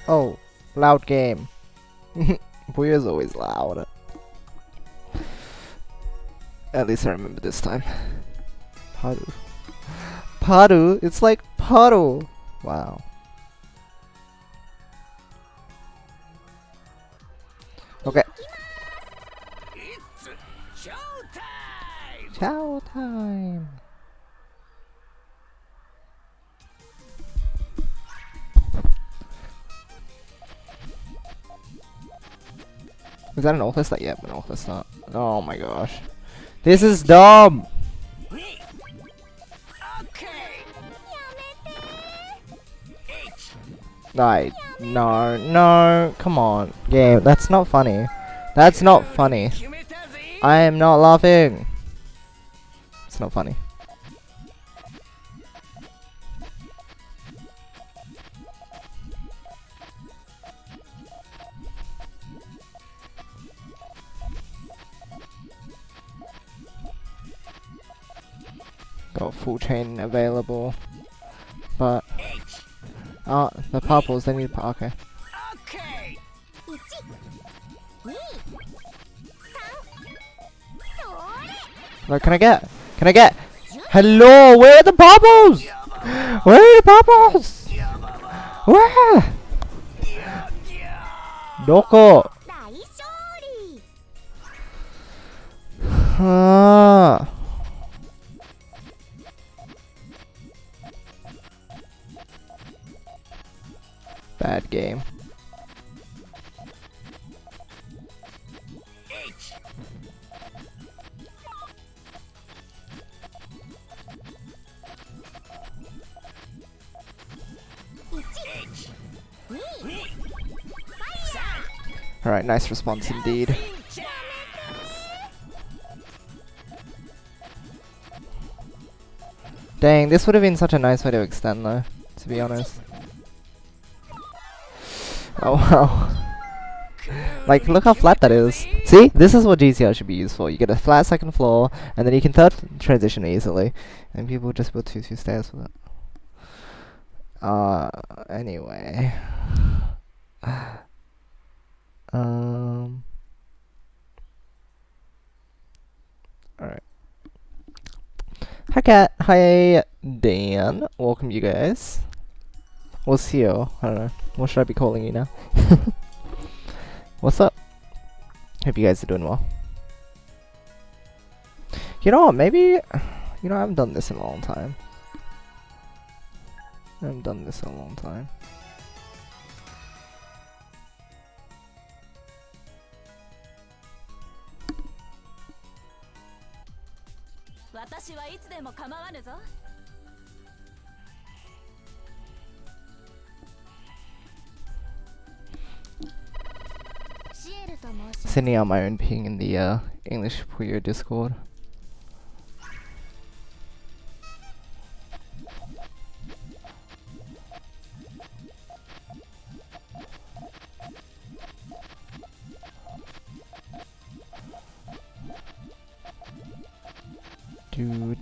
Oh, loud game. Puyo's always loud. At least I remember this time. Paru. Paru? It's like puddle. Wow. Okay. It's showtime! Chow time. Is that an author start? Yep, an author start. Oh my gosh. This is dumb! Okay! No, come on. Game, that's not funny. That's not funny. I am not laughing. It's not funny. Got full chain available, but the purples they need. Okay. Okay! Like, can I get? Hello, where are the bubbles? Where are the bubbles? Where? Doko. Ah. Bad game. Alright, nice response indeed. Dang, this would have been such a nice way to extend though, to be honest. Oh wow. Like, look how flat that is. See? This is what GCR should be used for. You get a flat second floor, and then you can third transition easily. And people just build 2 stairs with it. Anyway. Alright. Hi Kat, hi Dan. Welcome you guys. What's Theo? I don't know. What should I be calling you now? What's up? Hope you guys are doing well. You know what, maybe... You know, I haven't done this in a long time. Sending out my own ping in the English Puyo Discord.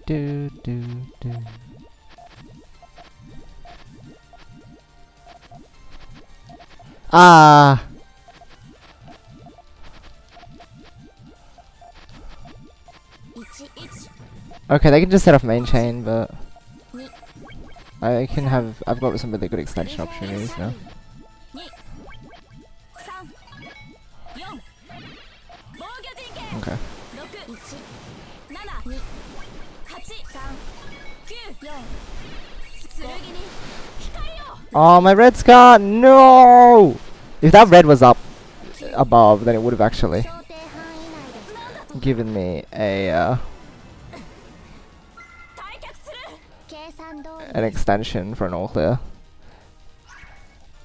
Do. Ah. Okay, they can just set off main chain, but I've got some really good extension opportunities now. Okay. Oh, my red scar! No! If that red was up above, then it would have actually given me a an extension for an all clear.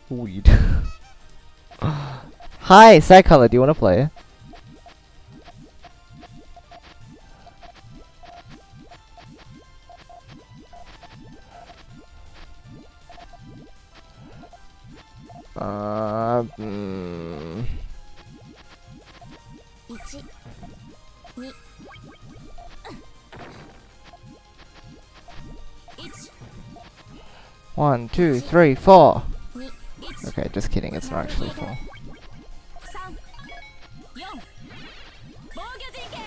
Weed. Hi, Side Color, do you want to play? One, two, three, four. Okay, just kidding, it's not actually 4. 3 4 防御陣形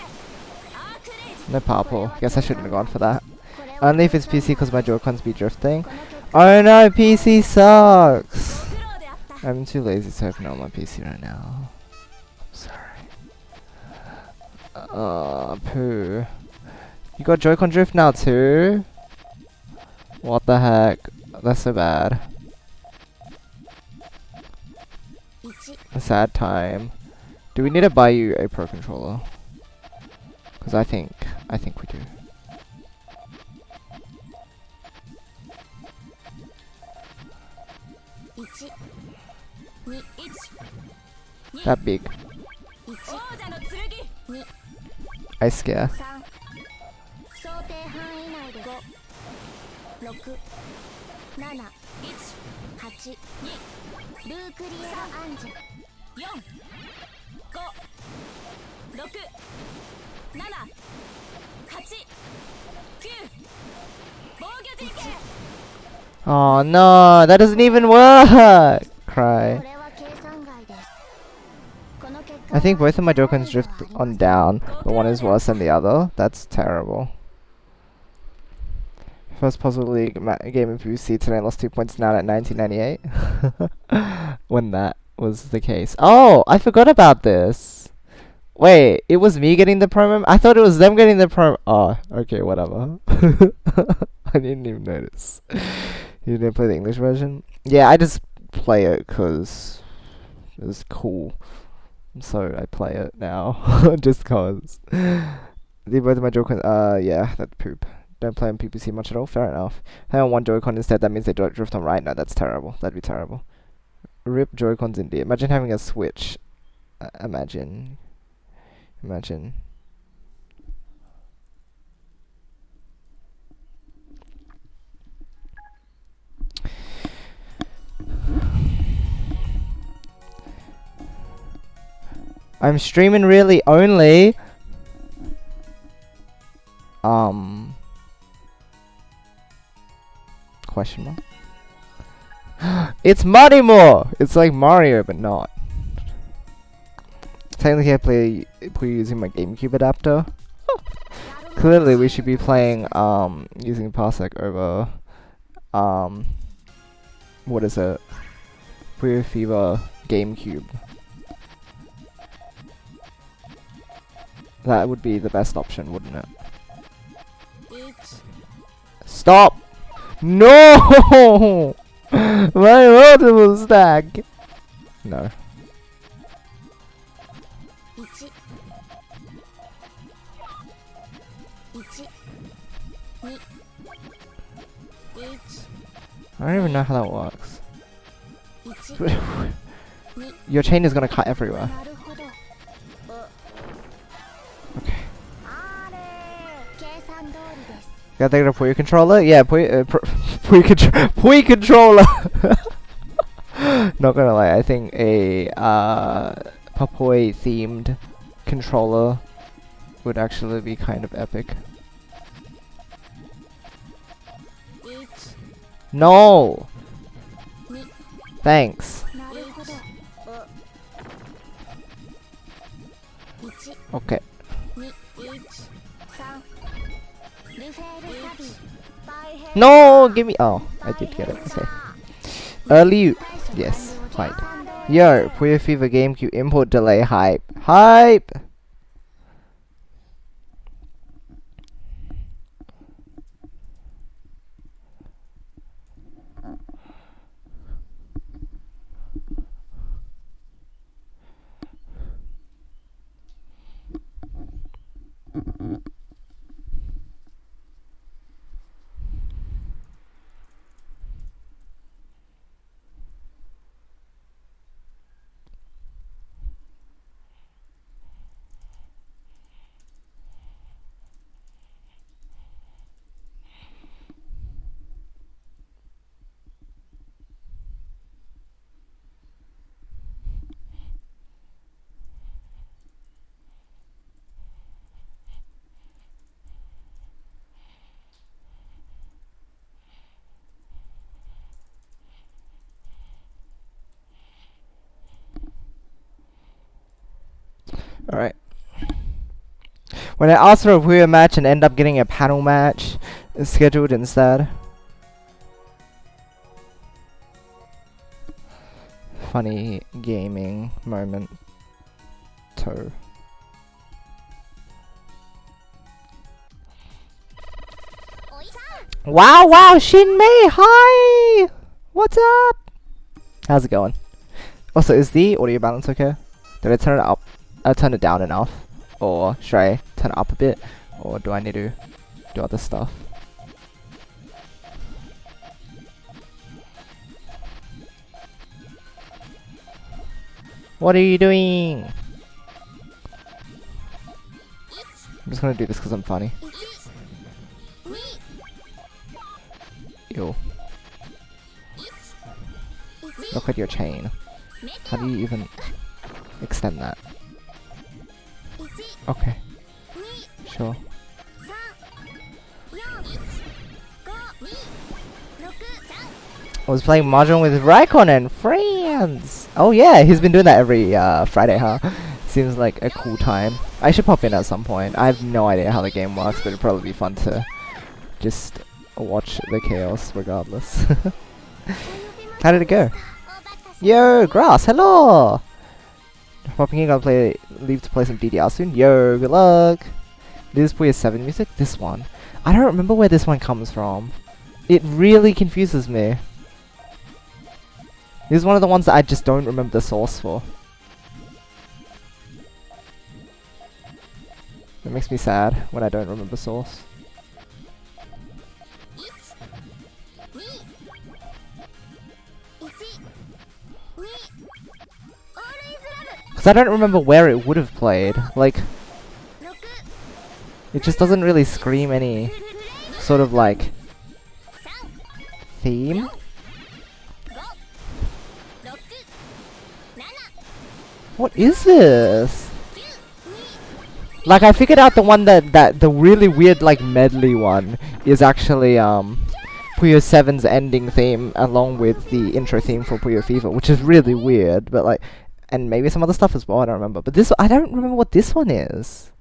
アークレイジ No purple. Guess I shouldn't have gone for that. Only if it's PC because my Joy-Cons be drifting. Oh no, PC sucks! ご苦労であった I'm too lazy to open it on my PC right now. Sorry. Poo. You got Joy-Con drift now too? What the heck? That's so bad. 1 A sad time. Do we need to buy you a Pro Controller? Because I think we do. 1 2 1 That big. 王者の剣2 I scare. 3想定範囲内で5 6 7 1 8 2ルークリエラアンジェ4 5 6 7 8 9防御陣形 Oh no, that doesn't even work! Cry. これは計算外ですこの結果 I think both of my Joy-Cons drift on down, but one is worse than the other. That's terrible. First possible league game of UC today lost 2 points now at 1998. When that was the case. Oh, I forgot about this. Wait, it was me getting the promo? I thought it was them getting the promo. Oh, okay, whatever. I didn't even notice. You didn't play the English version? Yeah, I just play it because it was cool. So I play it now. Just cause. They both of my Joy-Cons, yeah, that's poop. Don't play on PPC much at all, fair enough. Play on one Joy-Con instead, that means they don't drift on right? No, that's terrible. That'd be terrible. Rip Joy-Cons indeed. Imagine having a Switch. Imagine. I'm streaming really only. Question mark? It's Mario! It's like Mario, but not. Technically I play using my GameCube adapter. Clearly we should be playing using Parsec over what is it? Puyo Fever GameCube. That would be the best option, wouldn't it? 1 Stop! No! My multiple stack! No. 1 1 2 1 I don't even know how that works. 1 Your chain is gonna cut everywhere. なるほど Okay. あれ計算通りです Gotta take a Puyo controller? Yeah, Puyo controller! Not gonna lie, I think a Papoi themed controller would actually be kind of epic. 1 No! 2 Thanks. なるほど1 Okay. 2 1 3リフェールサビ大変 No! Give me. Oh, I did get it. Okay. Early. Yes, fine. Yo, Puyo Fever GameCube import delay hype. Hype! Alright. When I asked for a Puyo match and end up getting a panel match scheduled instead. Funny gaming moment. Toe. Wow, wow, Shinmei, hi! What's up? How's it going? Also, is the audio balance okay? Did I turn it up? Turn it down enough? Or should I turn it up a bit? Or do I need to do other stuff? What are you doing? I'm just gonna do this because I'm funny. Ew. Look at your chain. How do you even extend that? Okay. Sure. I was playing Mahjong with Raikon and friends! Oh yeah, he's been doing that every Friday, huh? Seems like a cool time. I should pop in at some point. I have no idea how the game works, but it'd probably be fun to just watch the chaos regardless. How did it go? Yo, Grass, hello! Popping in, gonna leave to play some DDR soon. Yo, good luck! This is Puyo 7 music? This one. I don't remember where this one comes from. It really confuses me. This is one of the ones that I just don't remember the source for. It makes me sad when I don't remember source. Because I don't remember where it would have played. Like, it just doesn't really scream any sort of like theme. What is this? Like, I figured out the one that the really weird like medley one is actually Puyo 7's ending theme along with the intro theme for Puyo Fever, which is really weird, but like, and maybe some other stuff as well, I don't remember. But this, I don't remember what this one is.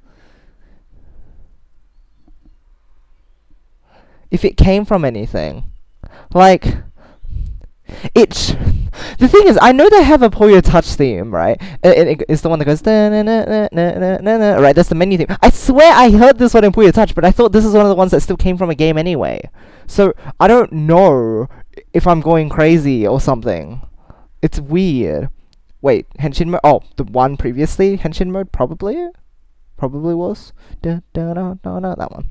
If it came from anything. Like, it's... The thing is, I know they have a Puyo Touch theme, right? It's the one that goes... Right, that's the menu theme. I swear I heard this one in Puyo Touch, but I thought this is one of the ones that still came from a game anyway. So, I don't know if I'm going crazy or something. It's weird. Wait, Henshin mode? Oh, the one previously? Henshin mode? Probably? Probably was? That one.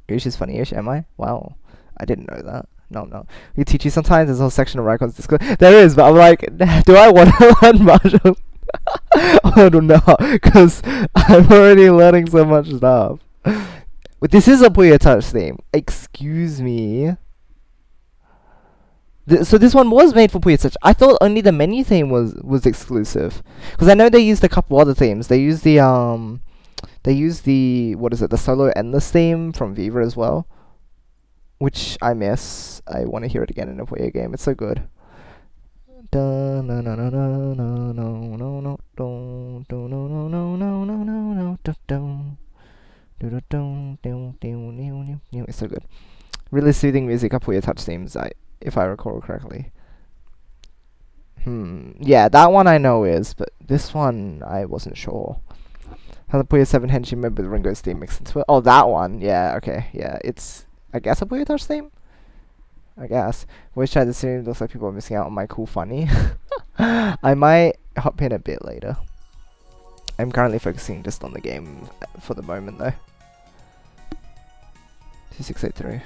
Yoshi's funny. Yoshi, am I? Wow. I didn't know that. No. We teach you sometimes. There's a whole section of Raikon's Discord. There is, but I'm like, do I want to learn Mahjong? I don't know, because I'm already learning so much stuff. But this is a Puyo Touch theme. Excuse me. So this one was made for Puyo Touch. I thought only the menu theme was exclusive, because I know they used a couple other themes. They used the what is it? The solo endless theme from Viva as well, which I miss. I want to hear it again in a Puyo game. It's so good. It's so good. Really soothing music of Puyo Touch themes, if I recall correctly. Yeah, that one I know is, but this one I wasn't sure. How the Puyo 7 Henshin mode with Ringo's theme mixed into it. Oh, that one. Yeah, okay. Yeah, it's, I guess, a Puyo Touch theme? I guess. Voice chat this stream looks like people are missing out on my cool funny. I might hop in a bit later. I'm currently focusing just on the game for the moment, though. 2683.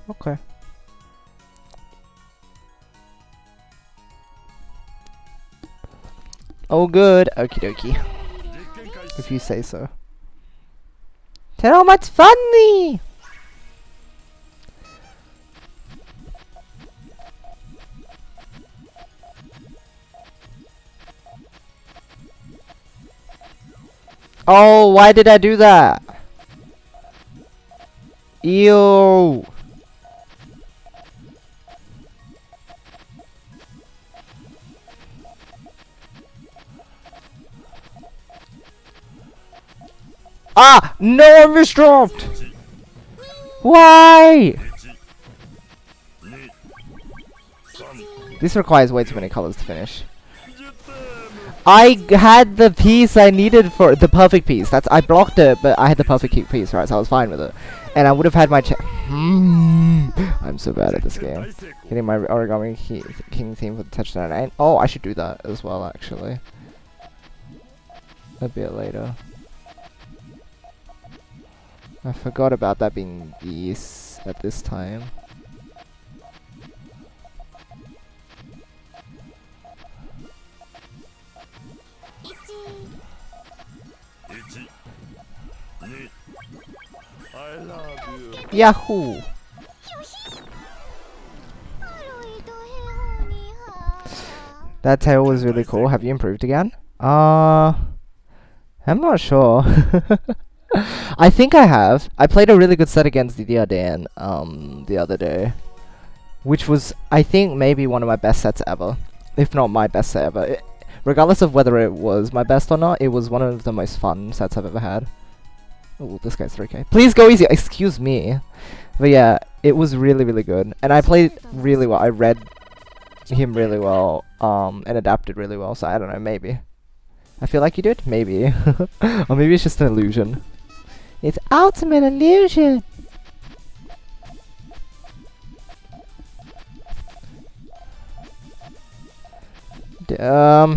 Okay. Oh, good. Okie dokie. If you say so. Tell how much funny! Oh, why did I do that? Ew. No, I misdropped! Why? This requires way too many colors to finish. I had the piece I needed for the perfect piece. I blocked it, but I had the perfect piece, right? So I was fine with it, and I would have had my. I'm so bad at this game. Getting my origami king theme for the touchdown 8. Oh, I should do that as well, actually. A bit later. I forgot about that being these at this time. I love you. Yahoo! That tail was really cool. Have you improved again? I'm not sure. I think I have. I played a really good set against Didier Dan the other day, which was, I think, maybe one of my best sets ever, if not my best set ever. Regardless of whether it was my best or not, it was one of the most fun sets I've ever had. Oh, this guy's 3k. Please go easy. Excuse me. But yeah, it was really, really good. And I played really well. I read him really well, and adapted really well. So I don't know, maybe. I feel like you did? Maybe. Or maybe it's just an illusion. It's ultimate illusion!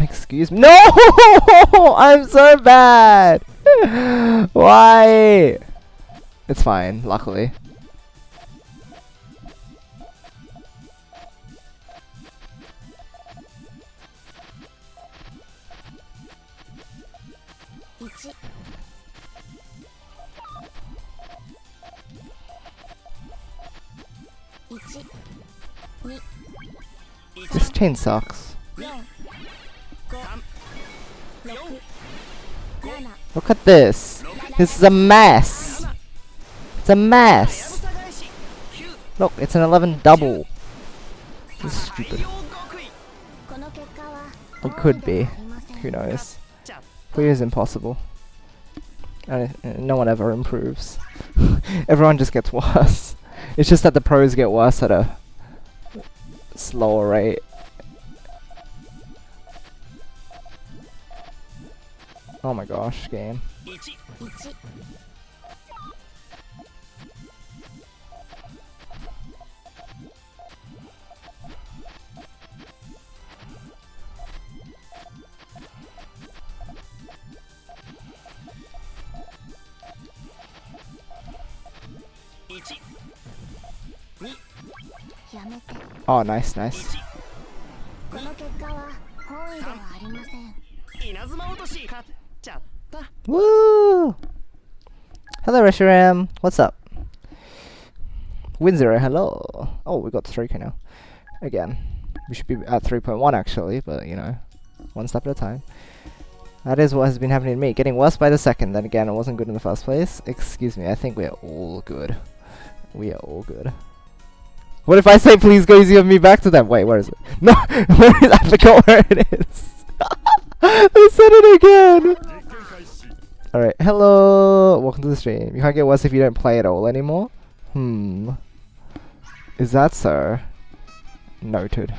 Excuse me. No! I'm so bad! Why? It's fine, luckily. This chain sucks. Look at this. This is a mess. It's a mess. Look, it's an 11 double. This is stupid. It could be. Who knows? Puyo is impossible. No one ever improves. Everyone just gets worse. It's just that the pros get worse at a slower rate. Oh my gosh, game. Oh, nice, nice. Woo! Hello, Reshiram. What's up? Win0, hello. Oh, we got 3k now. Again. We should be at 3.1 actually, but you know, one step at a time. That is what has been happening to me. Getting worse by the second. Then again, it wasn't good in the first place. Excuse me, I think we are all good. We are all good. What if I say please go easy on me back to them? Wait, where is it? No! Where is it? I forgot where it is. I said it again! Alright, hello! Welcome to the stream. You can't get worse if you don't play at all anymore? Is that so? Noted.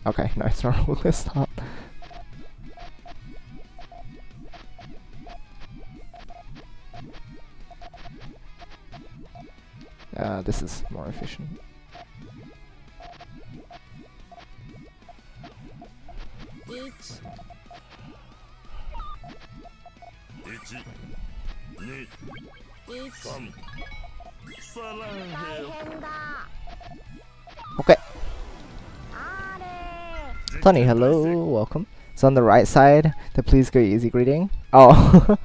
Okay, no, it's not all this time. This is more efficient. Okay. Tony, hello, welcome. It's on the right side, the please go easy greeting. Oh,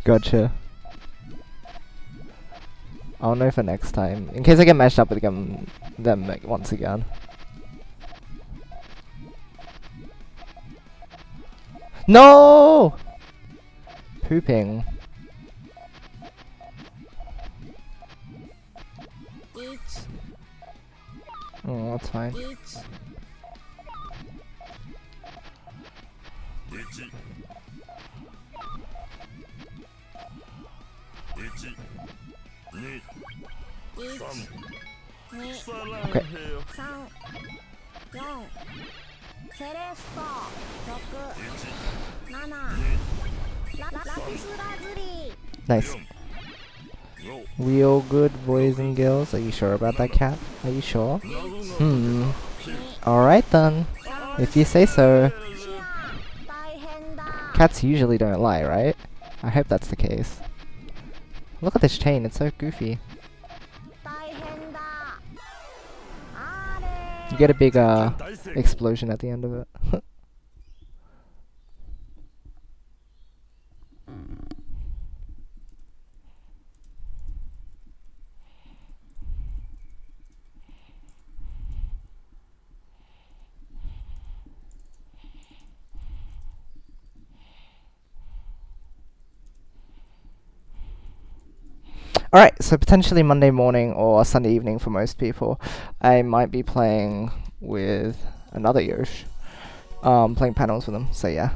gotcha. I'll know for next time, in case I get matched up with them once again. No! Pooping. Oh, that's fine. Okay. 3、4、セレスト、6、7、ラピスラズリ Nice. We all good, boys and girls. Are you sure about that, cat? Are you sure? Hmm. Alright then. If you say so. ー、大変だ。 Cats usually don't lie, right? I hope that's the case. Look at this chain, it's so goofy. 大変だ。あれ You get a big explosion at the end of it. Alright, so potentially Monday morning or Sunday evening for most people, I might be playing with another Yoshi. Playing panels with them, so yeah.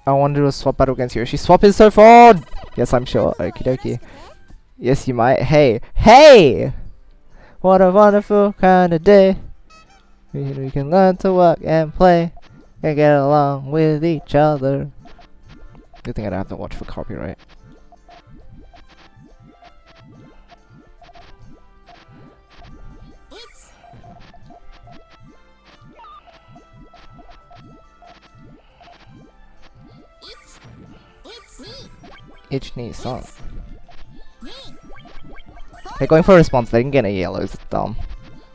I want to do a swap battle against Yoshi. Swap is so fun! Yes, I'm sure. Okie dokie. Yes, you might. Hey! Hey! What a wonderful kind of day. We can learn to work and play and get along with each other. Good thing I don't have to watch for copyright. Itch knee song. They're going for a response. They didn't get a yellow. It's dumb.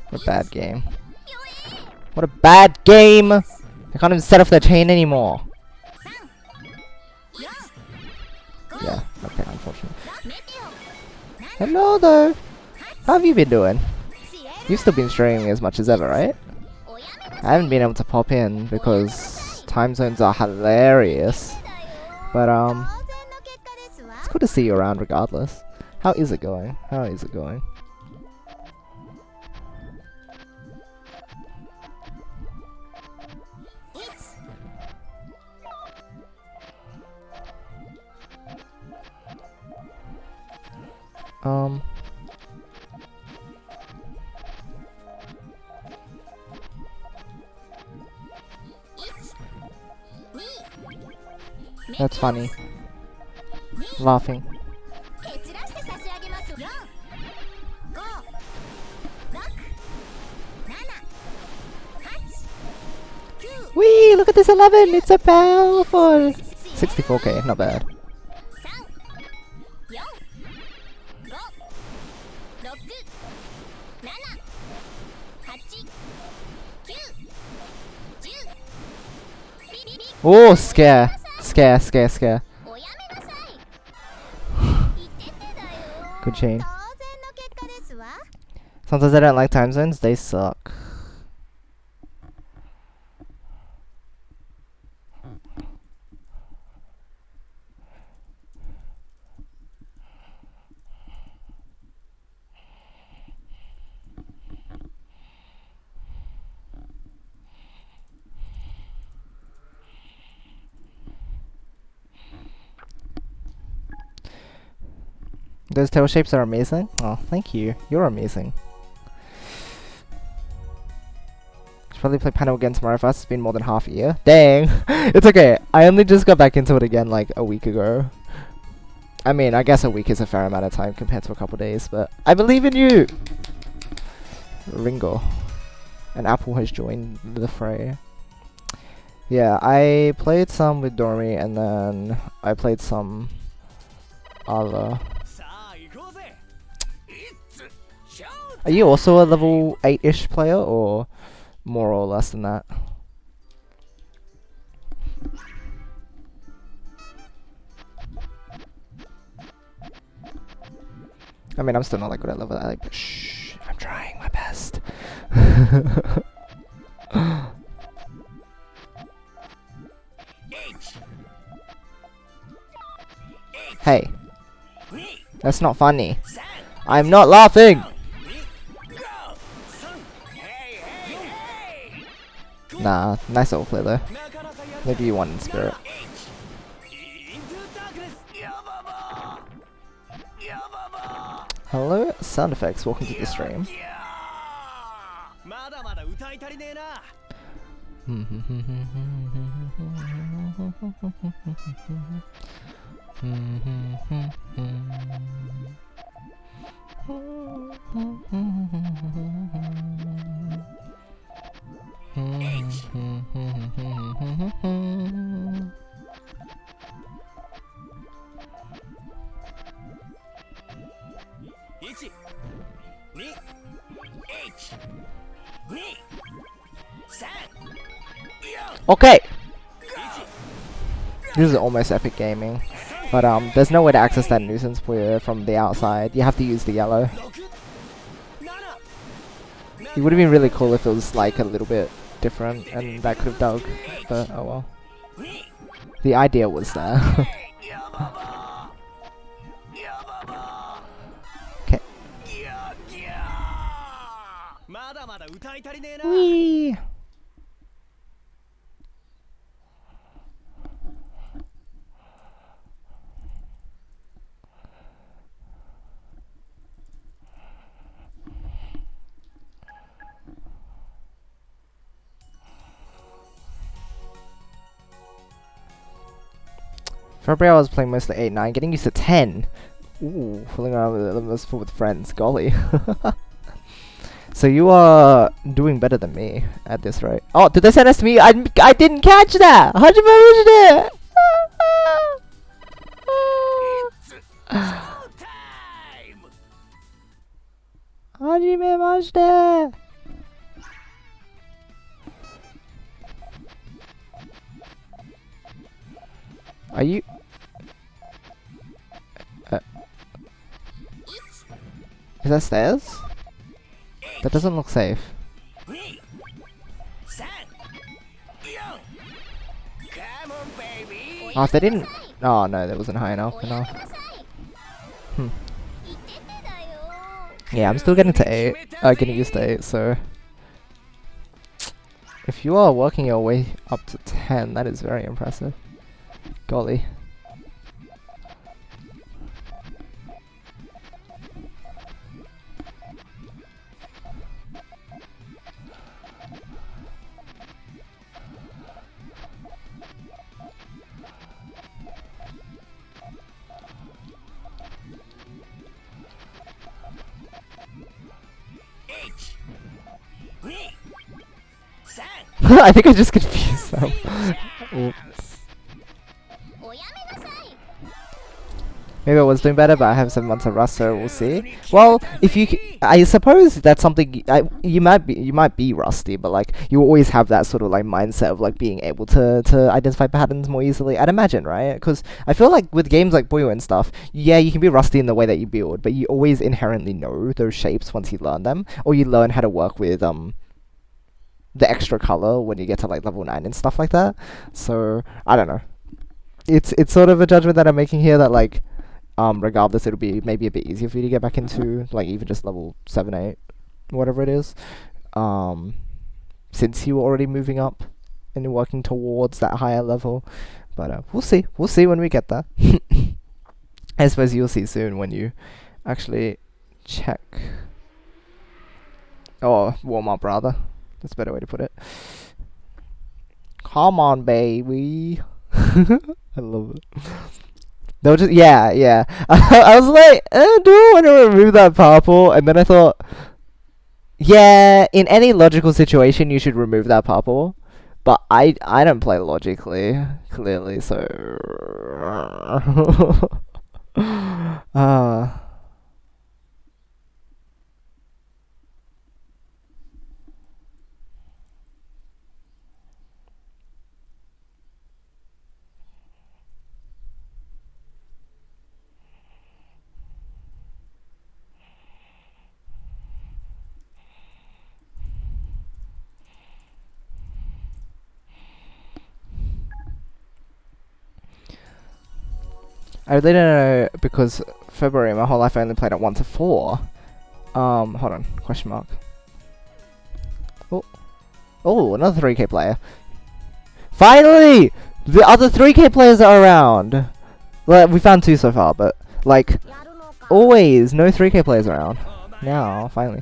What a bad game. What a bad game! They can't even set off their chain anymore. Yeah, okay, unfortunately. Hello though! How have you been doing? You've still been streaming as much as ever, right? I haven't been able to pop in because time zones are hilarious. But it's good to see you around regardless. How is it going? How is it going? That's funny. Laughing. Wee! Look at this 11! It's so powerful! 64k, not bad. Oh, scare! Scare, scare, scare. Good chain. Sometimes I don't like time zones, they suck. Those tail shapes are amazing. Oh, thank you. You're amazing. Should probably play panel again tomorrow fast. It's been more than half a year. Dang! It's okay. I only just got back into it again like a week ago. I mean, I guess a week is a fair amount of time compared to a couple days, but I believe in you! Ringo. And Apple has joined the fray. Yeah, I played some with Dormy and then I played some other. Are you also a level 8-ish player, or more or less than that? I mean, I'm still not that good at level 8, but shh, I'm trying my best. Hey, that's not funny. I'm not laughing! Nah, nice little play though. Maybe you won in spirit. Hello, sound effects. Welcome to the stream. Okay. This is almost epic gaming, but there's no way to access that nuisance Puyo from the outside. You have to use the yellow. It would have been really cool if it was like a little bit different, and that could have dug. But oh well. The idea was there. Okay. Whee! February I was playing mostly 8, 9, getting used to 10. Ooh, fooling around with friends, golly. So you are doing better than me at this rate. Oh, did they send us to me? I didn't catch that! How'd you manage it? How'd you manage that? Are you... is that stairs? That doesn't look safe. Oh, if they didn't... oh no, that wasn't high enough. Yeah, I'm still getting to 8. Getting used to 8, so... if you are working your way up to 10, that is very impressive. Golly. I think I just confused them. Oops. Maybe I was doing better, but I have 7 months of rust, so we'll see. Well, if you, I suppose that's something you might be rusty, but like you always have that sort of like mindset of like being able to identify patterns more easily. I'd imagine, right? Because I feel like with games like Puyo and stuff, yeah, you can be rusty in the way that you build, but you always inherently know those shapes once you learn them, or you learn how to work with the extra color when you get to like level 9 and stuff like that. So I don't know. It's sort of a judgment that I'm making here that like. Regardless, it'll be maybe a bit easier for you to get back into, like, even just level 7, 8, whatever it is. Since you were already moving up and working towards that higher level. But we'll see. We'll see when we get there. I suppose you'll see soon when you actually check. Or warm up, rather. That's a better way to put it. Come on, baby. I love it. They'll just, yeah. I was like, do I want to remove that purple? And then I thought, yeah, in any logical situation, you should remove that purple. But I don't play logically, clearly, so... I really don't know, because February, my whole life I only played it 1 to 4. Hold on, question mark. Oh. Oh, another 3K player. Finally! The other 3K players are around. Well, we found 2 so far, but like always, no 3K players around. Now, finally.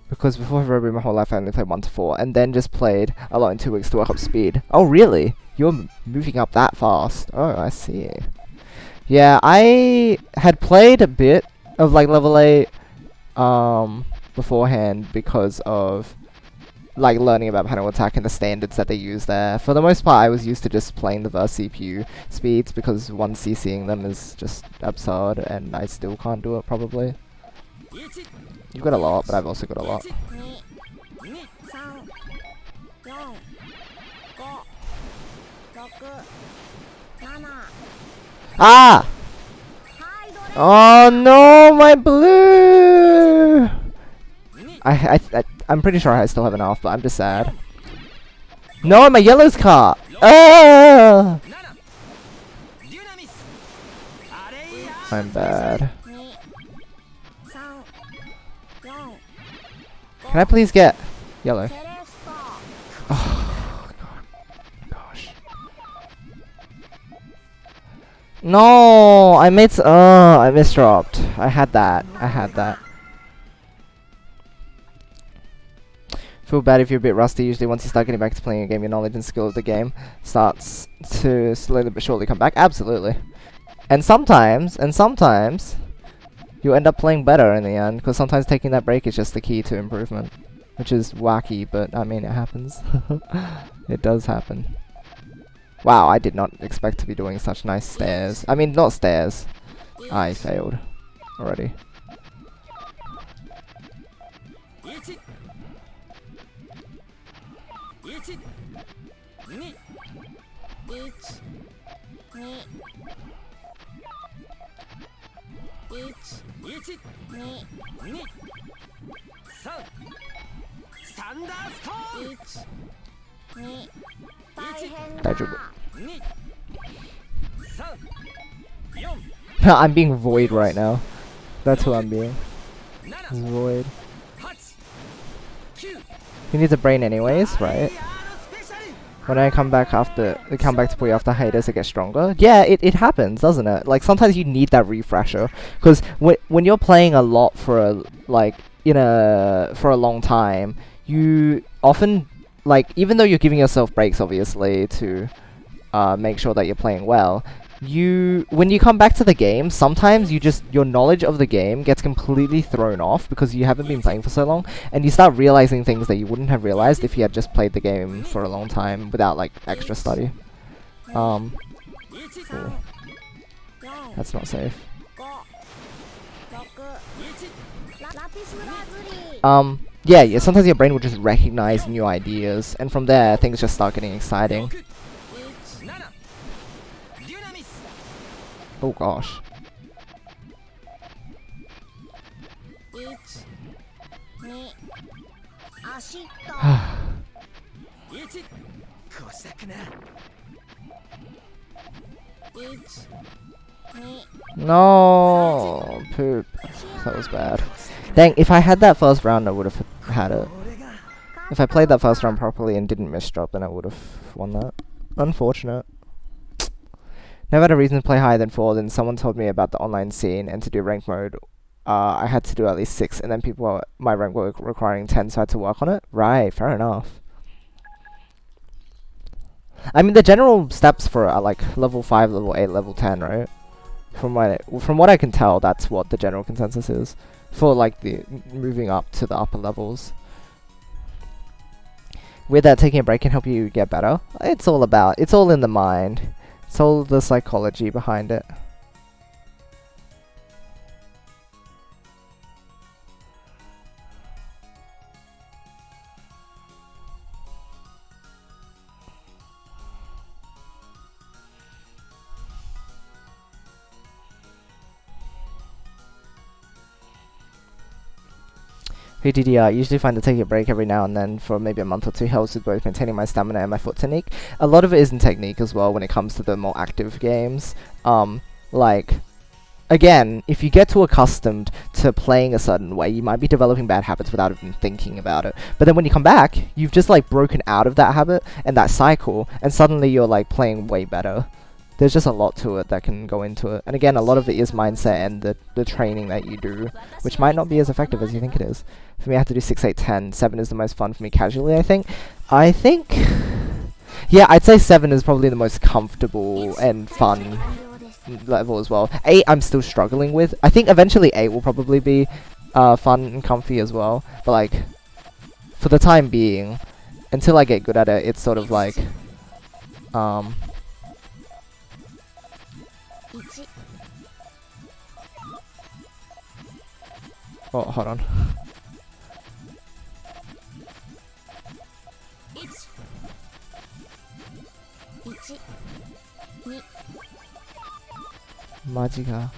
Because before February, my whole life I only played 1 to 4, and then just played a lot in 2 weeks to work up speed. Oh, really? You're moving up that fast? Oh, I see. Yeah, I had played a bit of like level 8 beforehand because of like learning about panel attack and the standards that they use there. For the most part, I was used to just playing the verse CPU speeds because 1 CCing them is just absurd, and I still can't do it probably. You've got a lot, but I've also got a lot. Ah! Oh no, my blue! I'm pretty sure I still have enough, but I'm just sad. No, my yellow's caught! Ah! I'm bad. Can I please get yellow? Oh, God. Gosh. No, I misdropped. I had that. Feel bad if you're a bit rusty. Usually once you start getting back to playing a game, your knowledge and skill of the game starts to slowly but surely come back. Absolutely. And sometimes you end up playing better in the end, because sometimes taking that break is just the key to improvement. Which is wacky, but I mean, it happens. It does happen. Wow, I did not expect to be doing such nice stairs. I mean, not stairs. I failed already. I'm being Void right now. That's who I'm being. Void. He needs a brain anyways, right? When I come back to Puyo after hiatus, it gets stronger. Yeah, it happens, doesn't it? Like sometimes you need that refresher, because when you're playing a lot for a long time, you often, like, even though you're giving yourself breaks obviously to make sure that you're playing well, when you come back to the game, sometimes your knowledge of the game gets completely thrown off because you haven't been playing for so long, and you start realizing things that you wouldn't have realized if you had just played the game for a long time without like extra study. Ooh. That's not safe. Yeah, sometimes your brain will just recognize new ideas, and from there things just start getting exciting. Oh gosh. No, poop. That was bad. Dang, if I had that first round, I would have had it. If I played that first round properly and didn't misdrop, then I would have won that. Unfortunate. Never had a reason to play higher than 4, then someone told me about the online scene, and to do rank mode, I had to do at least 6, and then my rank were requiring 10, so I had to work on it? Right, fair enough. I mean, the general steps for like level 5, level 8, level 10, right? From what I can tell, that's what the general consensus is for like the moving up to the upper levels. With that, taking a break can help you get better. It's all in the mind. It's all the psychology behind it. PTDR, usually find that taking a break every now and then for maybe a month or 2 helps with both maintaining my stamina and my foot technique. A lot of it is in technique as well when it comes to the more active games. Like, again, if you get too accustomed to playing a certain way, you might be developing bad habits without even thinking about it. But then when you come back, you've just like broken out of that habit and that cycle, and suddenly you're like playing way better. There's just a lot to it that can go into it. And again, a lot of it is mindset and the training that you do, which might not be as effective as you think it is. For me, I have to do 6, 8, 10. 7 is the most fun for me casually, I think. Yeah, I'd say 7 is probably the most comfortable and fun level as well. 8 I'm still struggling with. I think eventually 8 will probably be fun and comfy as well. But like, for the time being, until I get good at it, it's sort of like, oh, hold on. Majiga.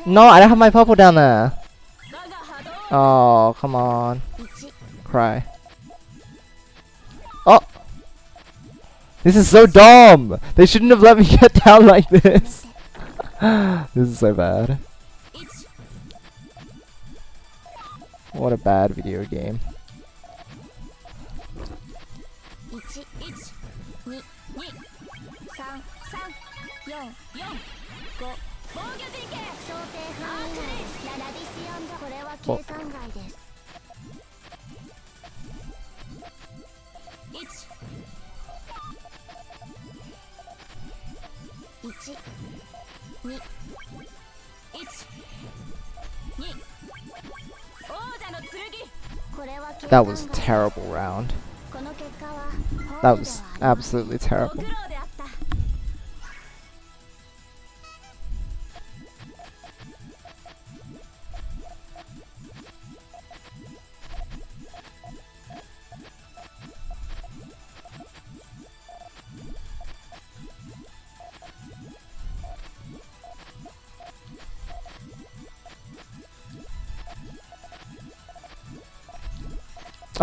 No, I don't have my purple down there. Oh, come on. Cry. Oh! This is so dumb! They shouldn't have let me get down like this. This is so bad. What a bad video game. Oh. That was a terrible round. That was absolutely terrible.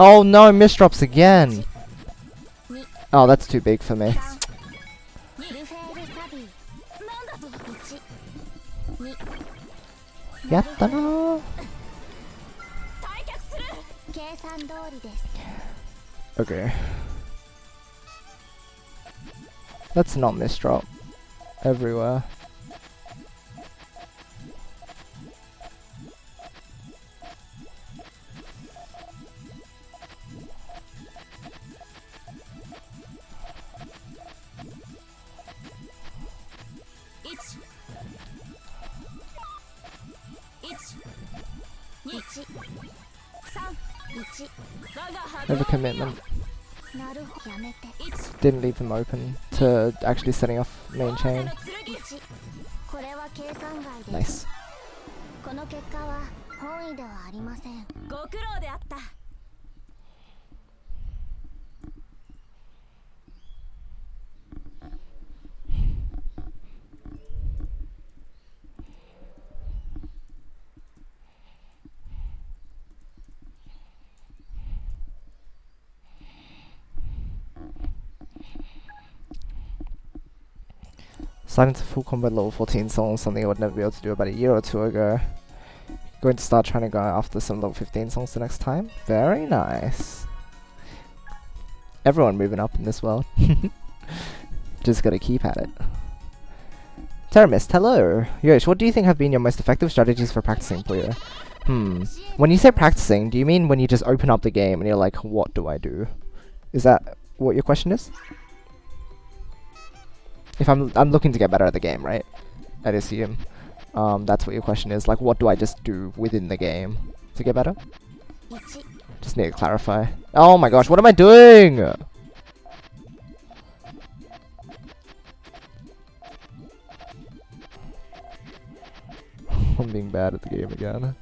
Oh no, misdrops again! Oh, that's too big for me. Yatta! Okay. Let's not misdrop everywhere. Over commitment. Didn't leave them open to actually setting off main chain. Nice. Sliding to full combo level 14 songs, something I would never be able to do about a year or two ago. Going to start trying to go after some level 15 songs the next time. Very nice. Everyone moving up in this world. Just gotta keep at it. Terramist, hello! Yosh, what do you think have been your most effective strategies for practicing Puyo? When you say practicing, do you mean when you just open up the game and you're like, what do I do? Is that what your question is? If I'm looking to get better at the game, right? I'd assume. That's what your question is. Like, what do I just do within the game to get better? Just need to clarify. Oh my gosh, what am I doing? I'm being bad at the game again.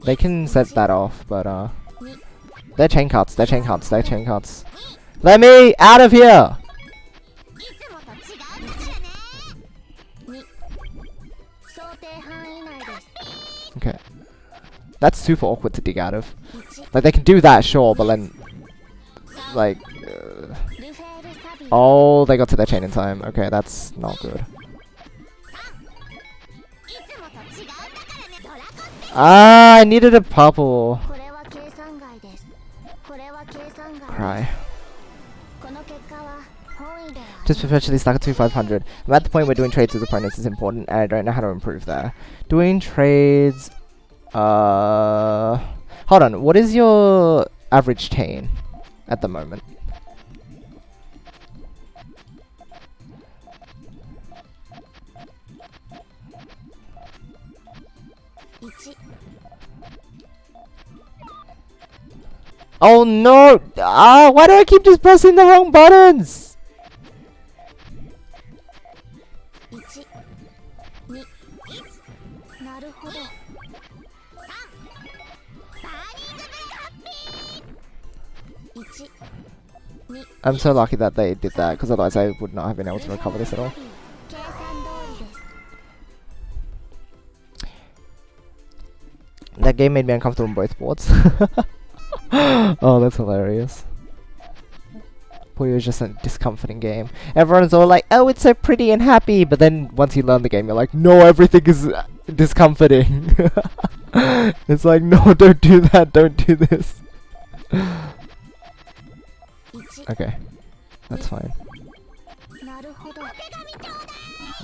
They can set that off, but they're chain cuts, they're chain cuts, they're chain cuts. Let me out of here! That's super awkward to dig out of. Like, they can do that, sure, but then, like, oh, they got to their chain in time. Okay, that's not good. Ah, I needed a purple. Cry. Just perpetually stuck at 2500. I'm at the point where doing trades with opponents is important, and I don't know how to improve there. Doing trades... Hold on, what is your average chain at the moment? Oh no! Ah, why do I keep just pressing the wrong buttons? I'm so lucky that they did that, because otherwise I would not have been able to recover this at all. That game made me uncomfortable on both boards. Oh, that's hilarious. Puyo is just a discomforting game. Everyone's all like, oh, it's so pretty and happy, but then once you learn the game, you're like, no, everything is discomforting. It's like, no, don't do that, don't do this. Okay, that's fine.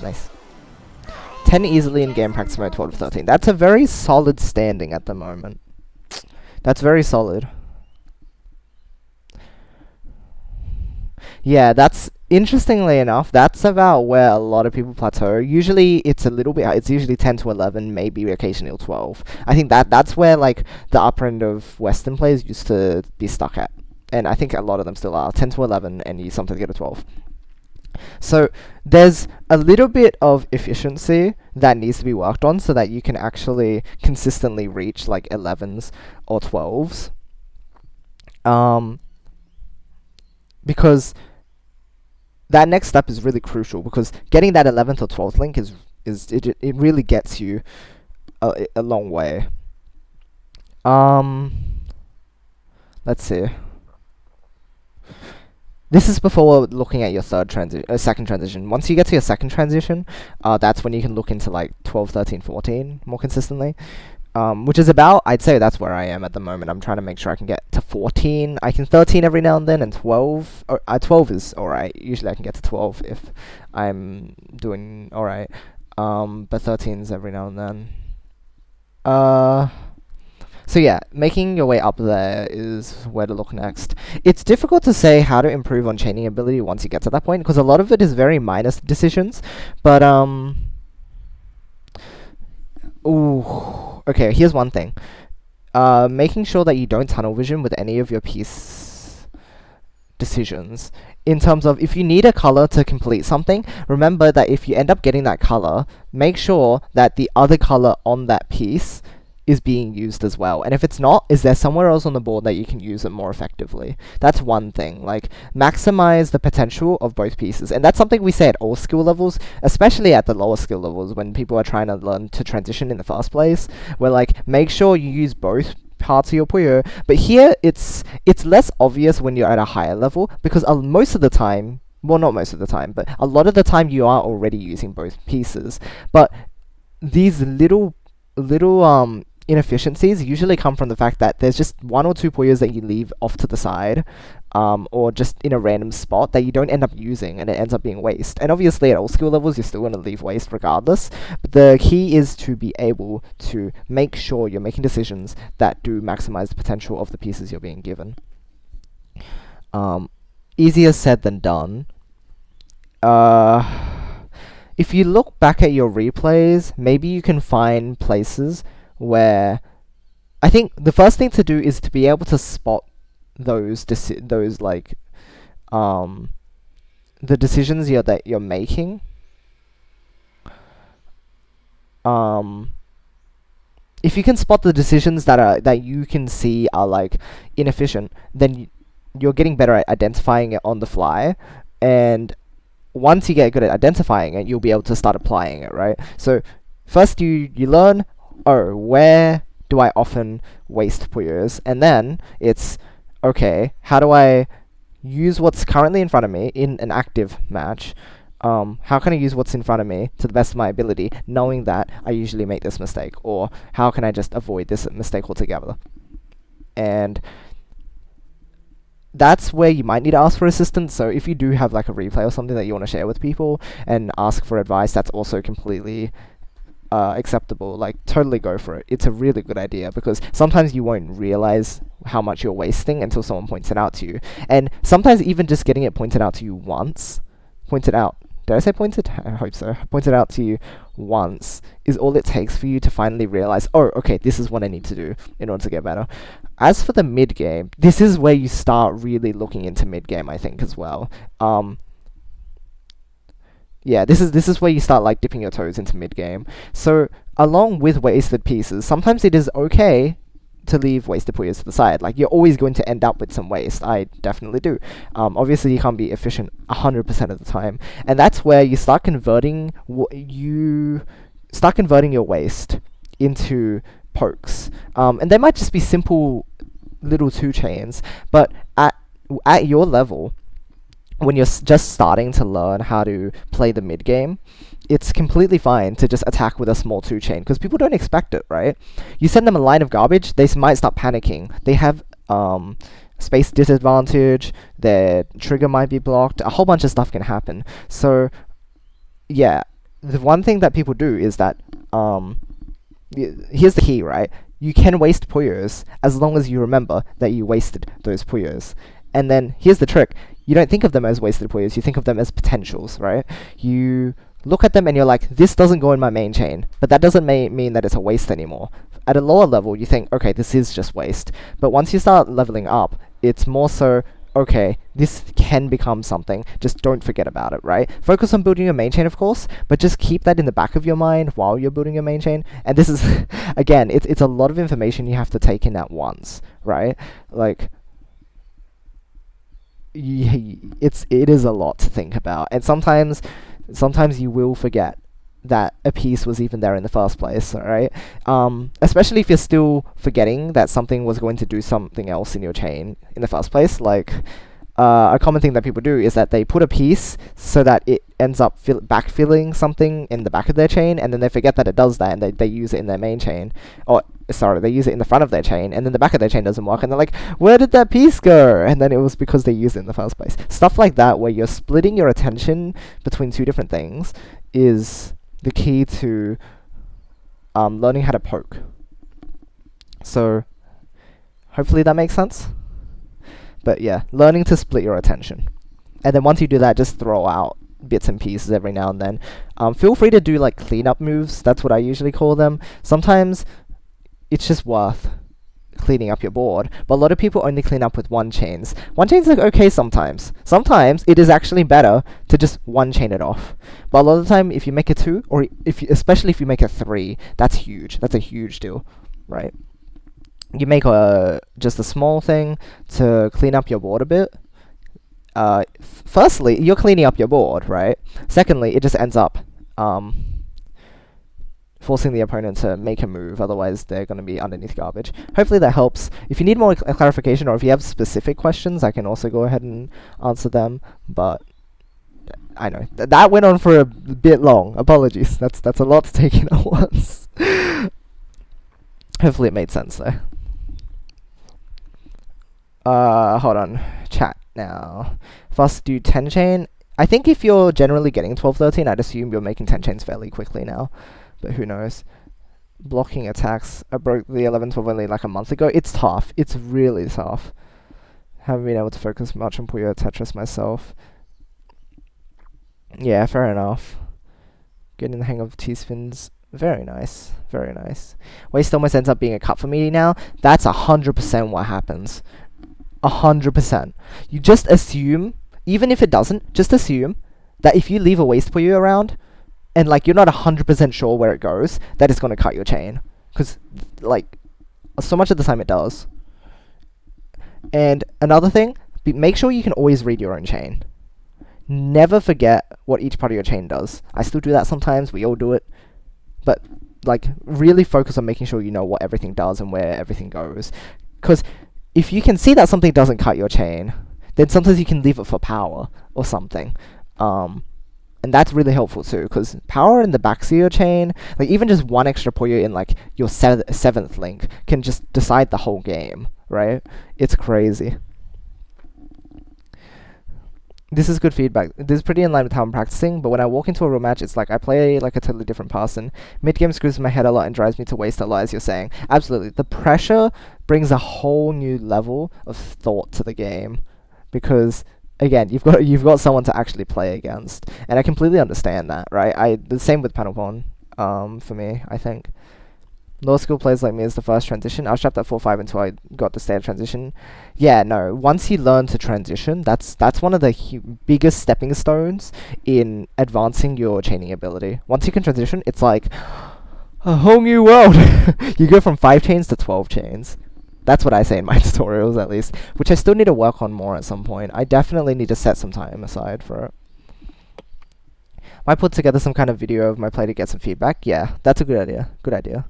Nice. 10 easily in game practice mode, 12 to 13. That's a very solid standing at the moment. That's very solid. Yeah, that's, interestingly enough, that's about where a lot of people plateau. Usually it's a little bit, it's usually 10 to 11, maybe occasionally 12. I think that's where like the upper end of Western players used to be stuck at. And I think a lot of them still are, 10 to 11, and you sometimes get a 12. So there's a little bit of efficiency that needs to be worked on so that you can actually consistently reach like 11s or 12s. Because that next step is really crucial, because getting that 11th or 12th link it really gets you a long way. Let's see. This is before looking at your second transition. Once you get to your second transition, that's when you can look into like 12, 13, 14 more consistently. Which is about, I'd say that's where I am at the moment. I'm trying to make sure I can get to 14. I can 13 every now and then, and 12. 12 is alright. Usually I can get to 12 if I'm doing alright. But 13's every now and then. So yeah, making your way up there is where to look next. It's difficult to say how to improve on chaining ability once you get to that point, because a lot of it is very minor decisions. But ooh, okay, here's one thing. Making sure that you don't tunnel vision with any of your piece decisions. In terms of, if you need a color to complete something, remember that if you end up getting that color, make sure that the other color on that piece is being used as well. And if it's not, is there somewhere else on the board that you can use it more effectively? That's one thing. Like, maximize the potential of both pieces. And that's something we say at all skill levels, especially at the lower skill levels when people are trying to learn to transition in the first place. We're like, make sure you use both parts of your Puyo. But here, it's less obvious when you're at a higher level, because most of the time, well, not most of the time, but a lot of the time you are already using both pieces. But these little inefficiencies usually come from the fact that there's just one or two Puyos that you leave off to the side, or just in a random spot that you don't end up using, and it ends up being waste. And obviously at all skill levels you're still going to leave waste regardless, but the key is to be able to make sure you're making decisions that do maximize the potential of the pieces you're being given. Easier said than done. If you look back at your replays, maybe you can find places where, I think the first thing to do is to be able to spot those like the decisions that you're making. If you can spot the decisions that you can see are like inefficient, then you're getting better at identifying it on the fly, and once you get good at identifying it, you'll be able to start applying it, right? So first you learn, oh, where do I often waste Puyos? And then it's, okay, how do I use what's currently in front of me in an active match? How can I use what's in front of me to the best of my ability, knowing that I usually make this mistake? Or how can I just avoid this mistake altogether? And that's where you might need to ask for assistance. So if you do have like a replay or something that you want to share with people and ask for advice, that's also completely acceptable. Like, totally go for it. It's a really good idea, because sometimes you won't realize how much you're wasting until someone points it out to you. And sometimes even just getting it pointed out to you once, pointed out, did I say pointed? I hope so. Pointed out to you once is all it takes for you to finally realize, oh, okay, this is what I need to do in order to get better. As for the mid game, this is where you start really looking into mid game, I think, as well. Yeah, this is where you start like dipping your toes into mid game. So along with wasted pieces, sometimes it is okay to leave wasted Puyos to the side. Like, you're always going to end up with some waste. I definitely do. Obviously, you can't be efficient 100% of the time, and that's where you start converting your waste into pokes. And they might just be simple little 2 chains, but at your level, when you're just starting to learn how to play the mid game, it's completely fine to just attack with a small 2 chain, because people don't expect it, right? You send them a line of garbage, they might start panicking. They have space disadvantage, their trigger might be blocked, a whole bunch of stuff can happen. So yeah, the one thing that people do is that, here's the key, right? You can waste Puyos as long as you remember that you wasted those Puyos. And then here's the trick. You don't think of them as wasted Puyos, you think of them as potentials, right? You look at them and you're like, this doesn't go in my main chain, but that doesn't mean that it's a waste anymore. At a lower level, you think, okay, this is just waste. But once you start leveling up, it's more so, okay, this can become something, just don't forget about it, right? Focus on building your main chain, of course, but just keep that in the back of your mind while you're building your main chain. And this is, again, it's a lot of information you have to take in at once, right? Like, it is a lot to think about, and sometimes you will forget that a piece was even there in the first place, right? Especially if you're still forgetting that something was going to do something else in your chain in the first place. Like, a common thing that people do is that they put a piece so that it ends up backfilling something in the back of their chain, and then they forget that it does that, and they use it in their main chain. Or, sorry, they use it in the front of their chain, and then the back of their chain doesn't work, and they're like, where did that piece go? And then it was because they used it in the first place. Stuff like that, where you're splitting your attention between 2 different things, is the key to learning how to poke. So, hopefully that makes sense. But yeah, learning to split your attention. And then once you do that, just throw out bits and pieces every now and then. Feel free to do like cleanup moves, that's what I usually call them. Sometimes it's just worth cleaning up your board, but a lot of people only clean up with 1 chains. 1 chain's like okay sometimes. Sometimes it is actually better to just 1 chain it off. But a lot of the time, if you make a 2, or especially if you make a 3, that's huge. That's a huge deal, right? You make just a small thing to clean up your board a bit. Firstly, you're cleaning up your board, right? Secondly, it just ends up forcing the opponent to make a move, otherwise they're going to be underneath garbage. Hopefully that helps. If you need more clarification, or if you have specific questions, I can also go ahead and answer them, but I know, that went on for a bit long. Apologies, that's a lot to take in at once. Hopefully it made sense though. Hold on, chat now. First do 10 chain. I think if you're generally getting 12-13, I'd assume you're making 10 chains fairly quickly now, but who knows. Blocking attacks. I broke the 11-12 only like a month ago. It's tough. It's really tough. Haven't been able to focus much on Puyo Tetris myself. Yeah, fair enough. Getting the hang of T-spins. Very nice. Very nice. Waste almost ends up being a cut for me now. That's 100% what happens. 100%. You just assume, even if it doesn't, just assume that if you leave a waste Puyo around, and like you're not 100% sure where it goes, that it's going to cut your chain. Because like, so much of the time it does. And another thing, make sure you can always read your own chain. Never forget what each part of your chain does. I still do that sometimes, we all do it. But like really focus on making sure you know what everything does and where everything goes. Because if you can see that something doesn't cut your chain, then sometimes you can leave it for power or something. And that's really helpful too, because power in the backs of your chain, like even just one extra Puyo in like your seventh link can just decide the whole game, right? It's crazy. This is good feedback. This is pretty in line with how I'm practicing, but when I walk into a real match, it's like I play like a totally different person. Mid-game screws my head a lot and drives me to waste a lot, as you're saying. Absolutely. The pressure brings a whole new level of thought to the game, because again, you've got someone to actually play against, and I completely understand that, right? The same with panel pawn, for me, I think. Law school players like me is the first transition. I was trapped at 4-5 until I got the standard transition. Yeah, no. Once you learn to transition, that's one of the biggest stepping stones in advancing your chaining ability. Once you can transition, it's like a whole new world. You go from 5 chains to 12 chains. That's what I say in my tutorials, at least, which I still need to work on more at some point. I definitely need to set some time aside for it. Might put together some kind of video of my play to get some feedback. Yeah, that's a good idea. Good idea.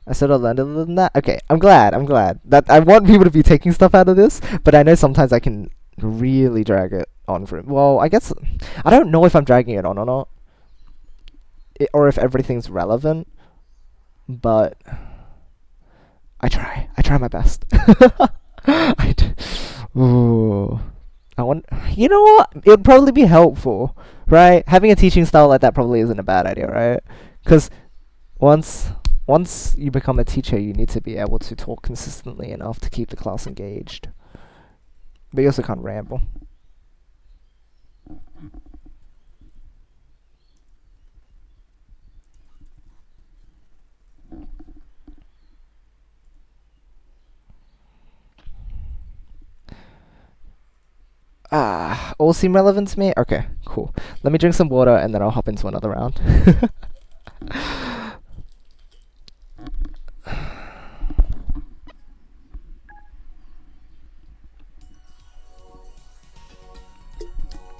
I sort of learned a little than that. Okay, I'm glad. That I want people to be taking stuff out of this, but I know sometimes I can really drag it on for it. Well, I guess I don't know if I'm dragging it on or not, or if everything's relevant, but I try my best. Ooh. You know what? It'd probably be helpful, right? Having a teaching style like that probably isn't a bad idea, right? Because once you become a teacher, you need to be able to talk consistently enough to keep the class engaged. But you also can't ramble. All seem relevant to me? Okay, cool. Let me drink some water and then I'll hop into another round.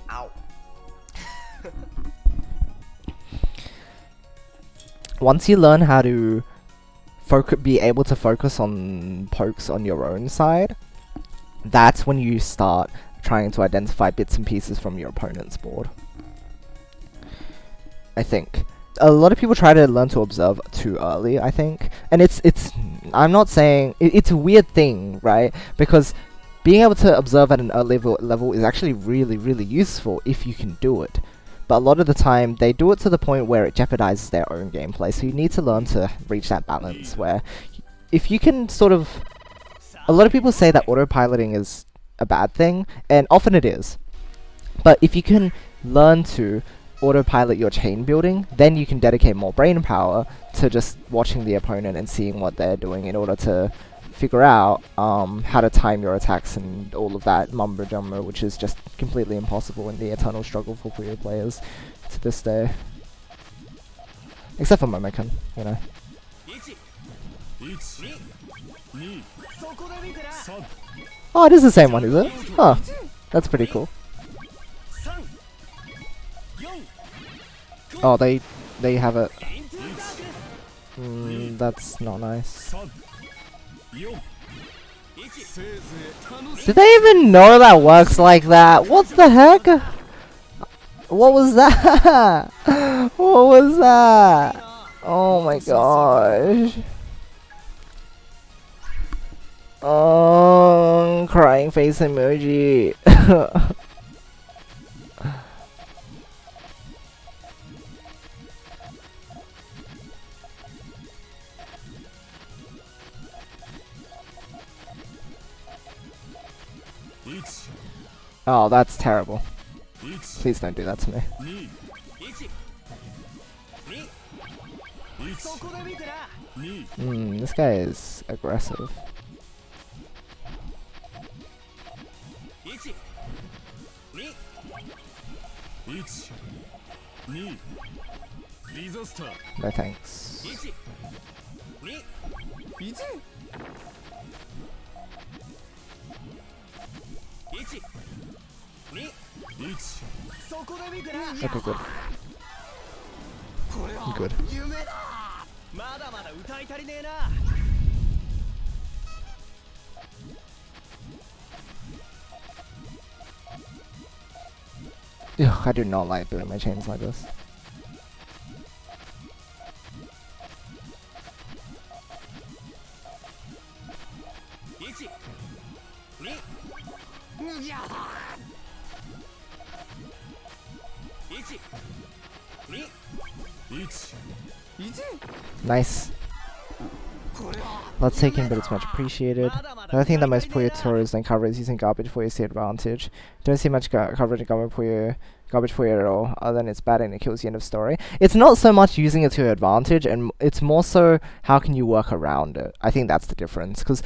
Ow. Once you learn how to be able to focus on pokes on your own side, that's when you start trying to identify bits and pieces from your opponent's board. I think a lot of people try to learn to observe too early, I think, and I'm not saying it's a weird thing, right? Because being able to observe at an early level is actually really, really useful if you can do it. But a lot of the time, they do it to the point where it jeopardizes their own gameplay, so you need to learn to reach that balance where if you can sort of... A lot of people say that autopiloting is a bad thing, and often it is. But if you can learn to autopilot your chain building, then you can dedicate more brain power to just watching the opponent and seeing what they're doing in order to figure out how to time your attacks and all of that mumbo jumbo, which is just completely impossible in the eternal struggle for Puyo players to this day. Except for Momokan, you know. Oh, it is the same one, is it? Huh. That's pretty cool. Oh, they have it. That's not nice. Do they even know that works like that? What the heck? What was that? What was that? Oh my gosh. Oh, crying face emoji. Oh, that's terrible. Please don't do that to me. This guy is aggressive. No thanks. Okay, good. Good. Ugh, I do not like doing my chains like this. Nice. Lots taken, but it's much appreciated. Another thing that most Puyo tutorials don't cover is using garbage Puyo to the advantage. Don't see much coverage of garbage Puyo at all, other than it's bad and it kills the end of story. It's not so much using it to your advantage, and it's more so how can you work around it. I think that's the difference, because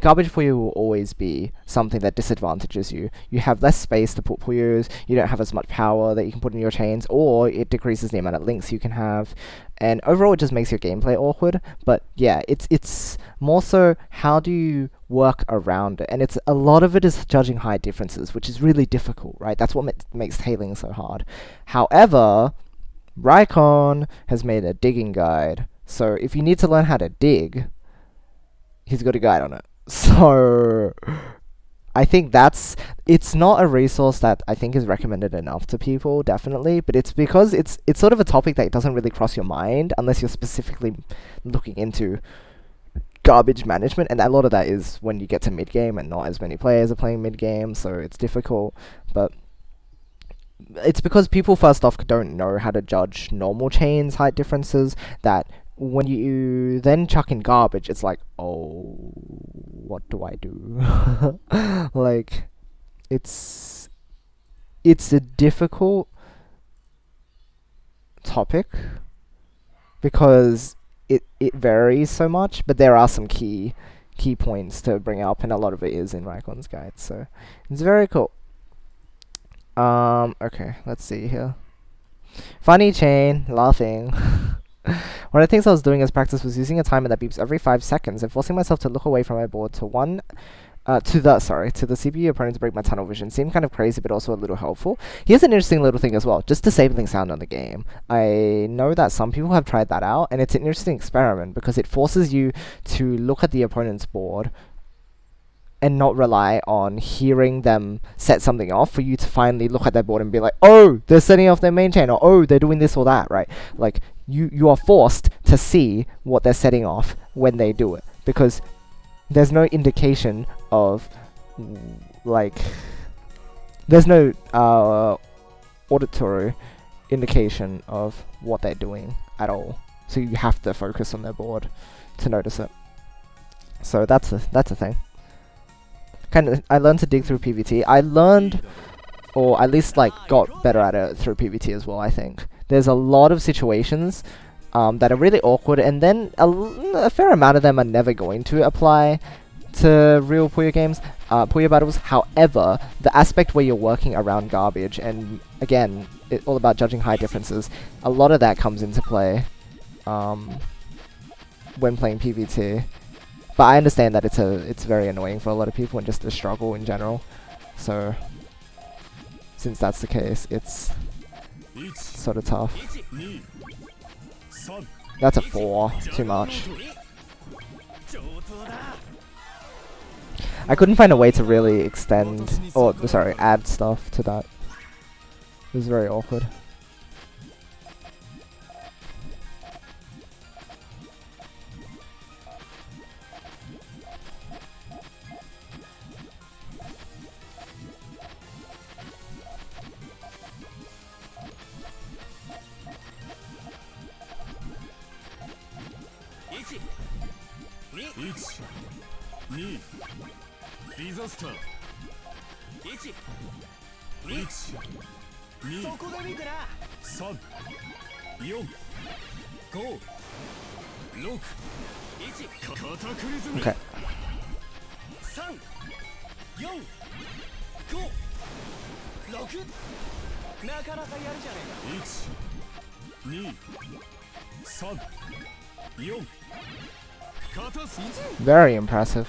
garbage Puyo will always be something that disadvantages you. You have less space to put Puyos, you don't have as much power that you can put in your chains, or it decreases the amount of links you can have, and overall it just makes your gameplay awkward. But yeah, it's more so how do you work around it, and it's a lot of it is judging height differences, which is really difficult, right? That's what makes tailing so hard. However, Raikon has made a digging guide, so if you need to learn how to dig, he's got a guide on it. So I think it's not a resource that I think is recommended enough to people, definitely, but it's because it's sort of a topic that doesn't really cross your mind unless you're specifically looking into garbage management, and a lot of that is when you get to mid-game and not as many players are playing mid-game, so it's difficult. But it's because people first off don't know how to judge normal chains height differences, that when you then chuck in garbage, it's like, oh, what do I do? Like, it's a difficult topic because it varies so much, but there are some key points to bring up, and a lot of it is in Raikon's guide, so it's very cool. Okay, let's see here. Funny chain, laughing. One of the things I was doing as practice was using a timer that beeps every 5 seconds and forcing myself to look away from my board to the CPU opponent to break my tunnel vision. Seemed kind of crazy, but also a little helpful. Here's an interesting little thing as well, just disabling sound on the game. I know that some people have tried that out, and it's an interesting experiment because it forces you to look at the opponent's board and not rely on hearing them set something off for you to finally look at their board and be like, oh, they're setting off their main chain, or oh, they're doing this or that, right? Like, you are forced to see what they're setting off when they do it, because there's no indication of, like, there's no auditory indication of what they're doing at all. So you have to focus on their board to notice it. So that's a thing. I learned to dig through PvT. I learned, or at least like got better at it through PvT as well, I think. There's a lot of situations that are really awkward, and then a fair amount of them are never going to apply to real Puyo games, Puyo battles. However, the aspect where you're working around garbage, and again, it's all about judging high differences, a lot of that comes into play when playing PvT. But I understand that it's very annoying for a lot of people and just a struggle in general. So, since that's the case, it's sort of tough. That's a 4. Too much. I couldn't find a way to really extend, or sorry, add stuff to that. It was very awkward. Okay. Very impressive.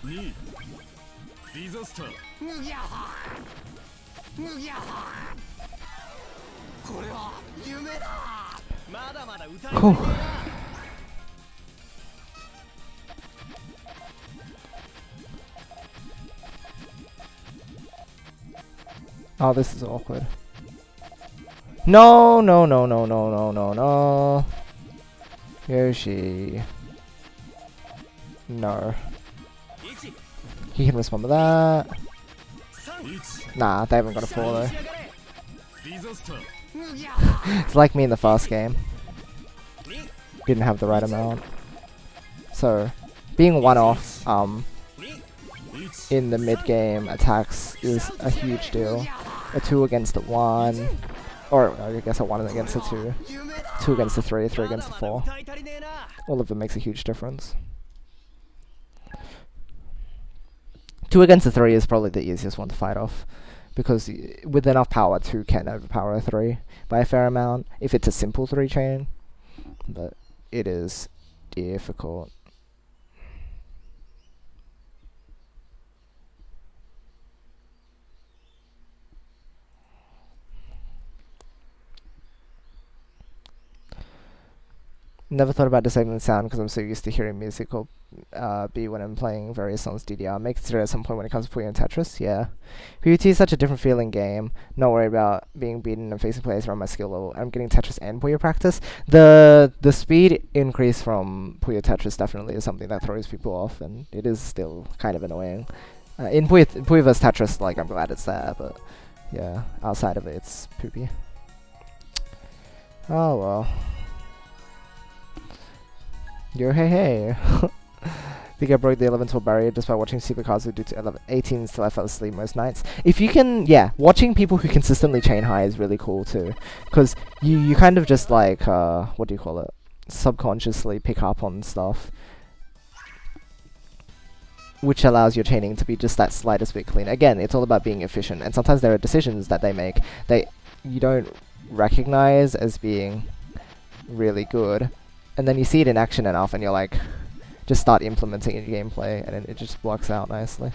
2ディザスターむぎゃはむぎゃはこれは夢だまだまだ歌いたい Whew. ね Oh, this is awkward. No, no, no, no, no, no, no, no. Yoshi. No. He can respond to that. Nah, they haven't got a 4 though. ディザスター It's like me in the fast game. Didn't have the right amount. So, being one off in the mid game attacks is a huge deal. A 2 against the 1, or I guess a 1 against the 2, 2 against the 3, 3 against the 4. All of them makes a huge difference. 2 against the 3 is probably the easiest one to fight off, because with enough power 2 can overpower a 3 by a fair amount if it's a simple 3 chain, but it is difficult. Never thought about disabling the sound because I'm so used to hearing music or be when I'm playing various songs DDR. May consider at some point when it comes to Puyo and Tetris, yeah. PvT is such a different feeling game. Not worried about being beaten and facing players around my skill level. I'm getting Tetris and Puyo practice. The speed increase from Puyo Tetris definitely is something that throws people off, and it is still kind of annoying. In Puyo vs Tetris, like, I'm glad it's there, but yeah, outside of it, it's poopy. Oh well. Yo, hey, hey. Think I broke the 11-12 barrier just by watching Supercars do to 18s till I fell asleep most nights. If you can, yeah, watching people who consistently chain high is really cool too. Because you kind of just like, what do you call it? Subconsciously pick up on stuff. Which allows your chaining to be just that slightest bit clean. Again, it's all about being efficient. And sometimes there are decisions that they make that you don't recognize as being really good. And then you see it in action enough and you're like, just start implementing it in your gameplay and it just works out nicely.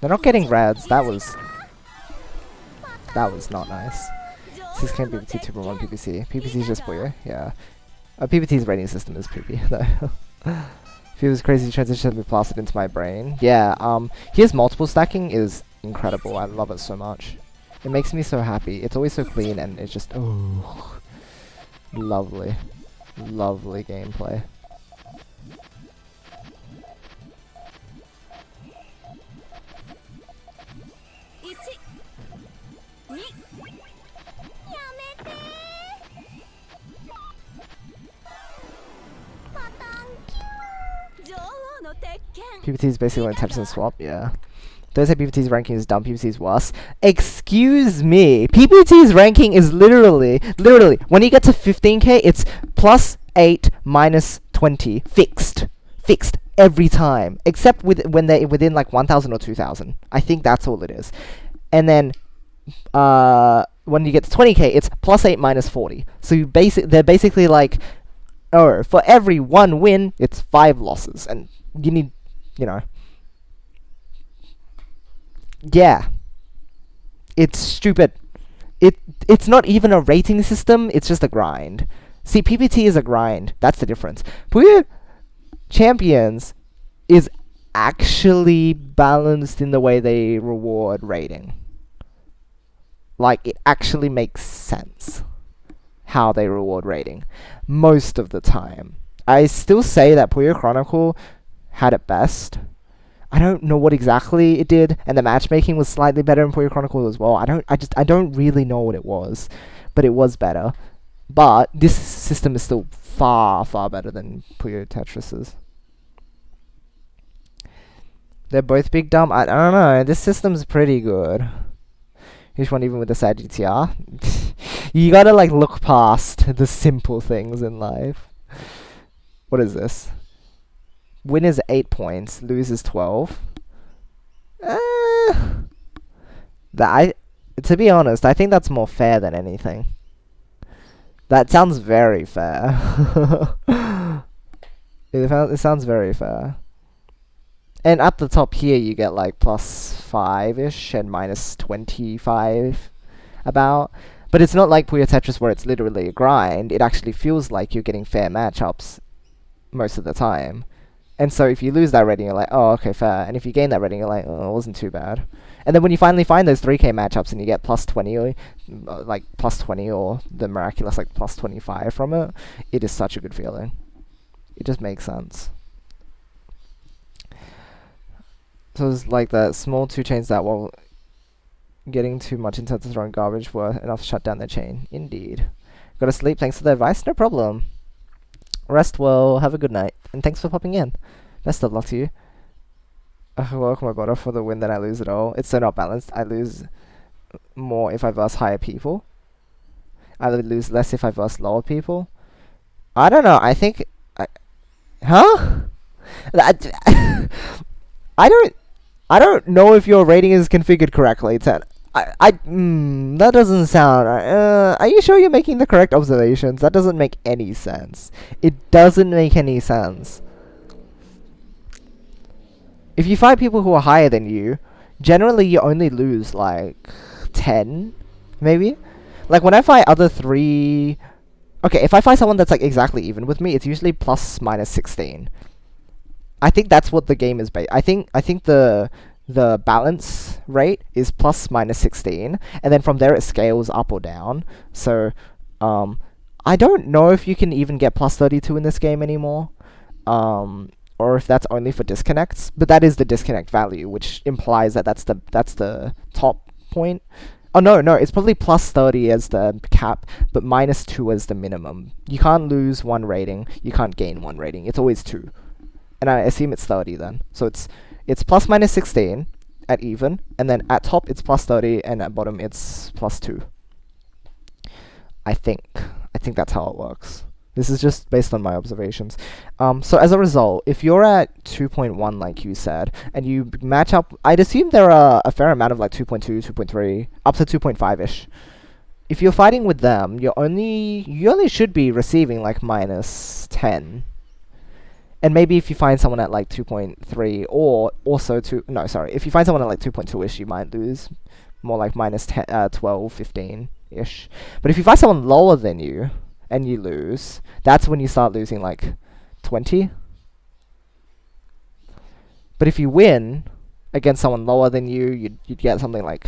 They're not getting reds. That was not nice. 6k PPT 2.1 PPC. PPC is just Puyo, yeah. PPT's rating system is poopy though. Feels crazy transition to be plastered into my brain. Yeah, his multiple stacking is incredible. I love it so much. It makes me so happy. It's always so clean and it's just lovely. Lovely gameplay. PPT is basically like Tetris and Swap, yeah. Those say PPT's ranking is dumb, PPT's worse. Excuse me, PPT's ranking is literally, when you get to 15k, it's +8, -20, fixed every time, except when they're within like 1,000 or 2,000. I think that's all it is. And then, when you get to 20k, it's +8, -40. So they're basically like, oh, for every 1 win, it's 5 losses, and you need, you know. Yeah. It's stupid. It's not even a rating system, it's just a grind. See, PPT is a grind. That's the difference. Puyo Champions is actually balanced in the way they reward rating. Like, it actually makes sense how they reward rating most of the time. I still say that Puyo Chronicle had it best. I don't know what exactly it did, and the matchmaking was slightly better in Puyo Chronicle as well. I don't really know what it was, but it was better. But this system is still far better than Puyo Tetris's. They're both big dumb. I don't know. This system's pretty good. Here's one even with the sad GTR. You gotta like look past the simple things in life. What is this? Win is 8 points, lose is 12. To be honest, I think that's more fair than anything. That sounds very fair. It sounds very fair. And at the top here, you get like plus 5-ish and minus 25 about. But it's not like Puyo Tetris where it's literally a grind. It actually feels like you're getting fair matchups most of the time. And so if you lose that rating, you're like, oh, okay, fair. And if you gain that rating, you're like, oh, it wasn't too bad. And then when you finally find those 3K matchups and you get plus 20 or like plus 20 or the miraculous like plus 25 from it, it is such a good feeling. It just makes sense. So it's like that small 2 chains that while getting too much into throwing garbage were enough to shut down their chain. Indeed. Go to sleep, thanks for the advice, no problem. Rest well, have a good night, and thanks for popping in. Best of luck to you. I work my butt off for the win, then I lose it all. It's so not balanced. I lose more if I verse higher people. I would lose less if I verse lower people. I don't know, I think... Huh? I don't know if your rating is configured correctly, Ted. That doesn't sound... are you sure you're making the correct observations? That doesn't make any sense. It doesn't make any sense. If you fight people who are higher than you, generally you only lose like 10, maybe? Like when I fight other 3... Okay, if I fight someone that's like exactly even with me, it's usually plus minus 16. I think that's what the game is based. I think the balance rate is plus minus 16, and then from there it scales up or down. So, I don't know if you can even get plus 32 in this game anymore, or if that's only for disconnects. But that is the disconnect value, which implies that that's the top point. Oh no, it's probably plus 30 as the cap, but minus 2 as the minimum. You can't lose 1 rating. You can't gain 1 rating. It's always 2. And I assume it's 30 then. So it's plus minus 16 at even, and then at top it's plus 30, and at bottom it's plus 2. I think that's how it works. This is just based on my observations. So as a result, if you're at 2.1 like you said, and you match up, I'd assume there are a fair amount of like 2.2, 2.3, up to 2.5-ish. If you're fighting with them, you only should be receiving like minus 10. And maybe if you find someone at like 2.3 or also if you find someone at like 2.2-ish, you might lose more like minus 10, 12, 15-ish. But if you find someone lower than you and you lose, that's when you start losing like 20. But if you win against someone lower than you, you'd get something like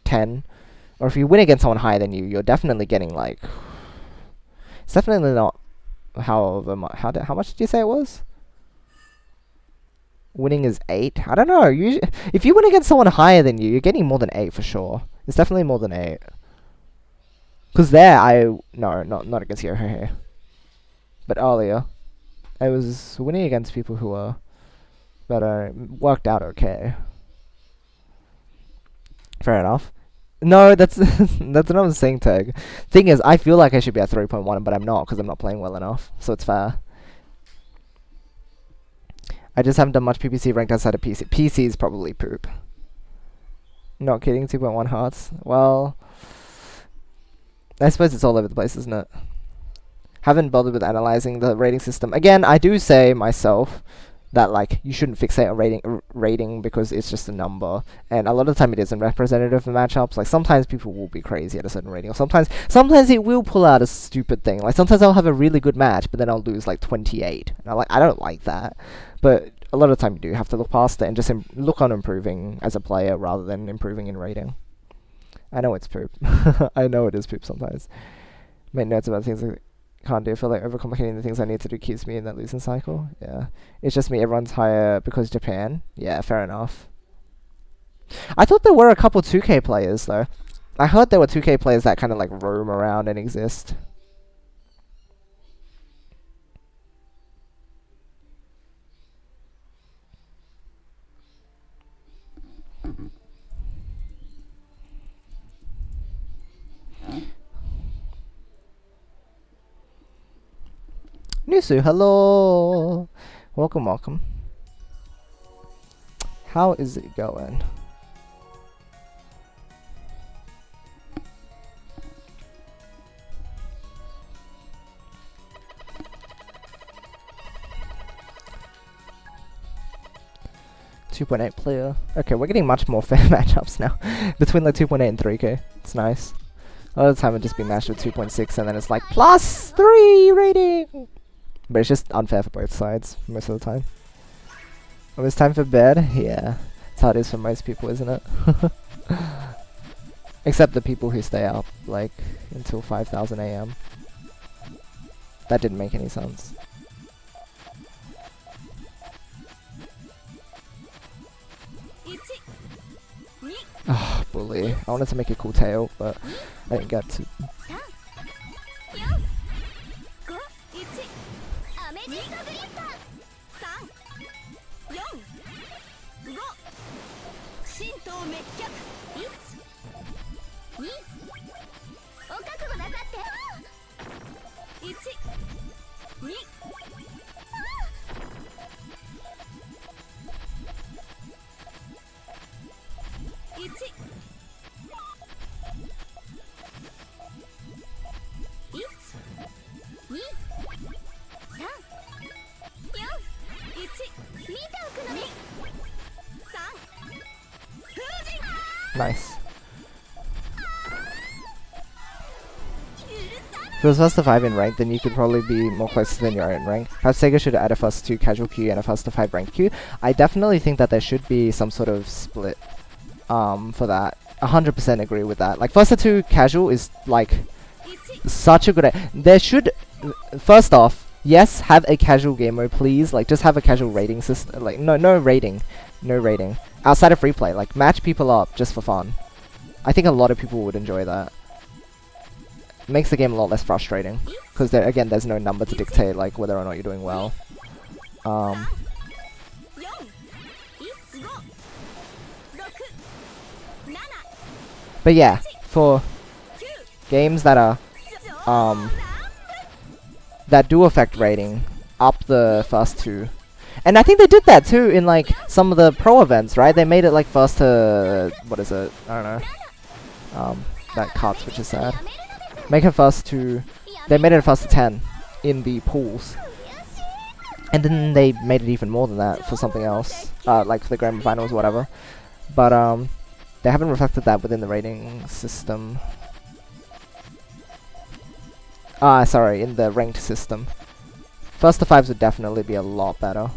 10. Or if you win against someone higher than you, you're definitely getting like... It's definitely not... how much did you say it was? Winning is 8? I don't know. If you win against someone higher than you, you're getting more than 8 for sure. It's definitely more than 8. Because no, not against you. But earlier, I was winning against people who were better. Worked out okay. Fair enough. No, that's what I'm saying, Tag. Thing is, I feel like I should be at 3.1, but I'm not, because I'm not playing well enough. So it's fair. I just haven't done much PPC ranked outside of PC. PC is probably poop. Not kidding, 2.1 hearts. Well, I suppose it's all over the place, isn't it? Haven't bothered with analyzing the rating system. Again, I do say myself that like you shouldn't fixate on rating because it's just a number, and a lot of the time it isn't representative of matchups. Like sometimes people will be crazy at a certain rating, or sometimes it will pull out a stupid thing. Like sometimes I'll have a really good match, but then I'll lose like 28. And I don't like that. But a lot of the time you do have to look past it and just look on improving as a player rather than improving in rating. I know it's poop. I know it is poop sometimes. Make notes about things I can't do. I feel like overcomplicating the things I need to do keeps me in that losing cycle. Yeah. It's just me. Everyone's higher because Japan. Yeah, fair enough. I thought there were a couple 2K players, though. I heard there were 2K players that kind of like roam around and exist. Nusu, hello. Welcome, welcome. How is it going? .8 player. Okay, we're getting much more fair matchups now. Between like 2.8 and 3k. It's nice. A lot of the time it just be matched with 2.6 and then it's like +3 rating! But it's just unfair for both sides most of the time. When it's time for bed, yeah. That's how it is for most people, isn't it? Except the people who stay up like until 5,000 AM. That didn't make any sense. Ah, bully. I wanted to make a cool tail, but I didn't get to. Nice. If it was first to 5 in rank, then you could probably be more closer than your own rank. Perhaps Sega should add a first to casual queue and a first to 5 ranked queue. I definitely think that there should be some sort of split for that. 100% agree with that. Like first to 2 casual is like such a good there should first off, yes, have a casual game mode please. Like just have a casual rating system. Like no rating. No rating. Outside of free play, like match people up just for fun. I think a lot of people would enjoy that. Makes the game a lot less frustrating because again, there's no number to dictate like whether or not you're doing well. But yeah, for games that are that do affect rating, up the first 2. And I think they did that too in like some of the pro events, right? They made it like first to what is it? I don't know. That cuts, which is sad. Make it first to. They made it first to 10 in the pools, and then they made it even more than that for something else, like for the grand finals, or whatever. But they haven't reflected that within the rating system. Sorry, in the ranked system. First to 5s would definitely be a lot better.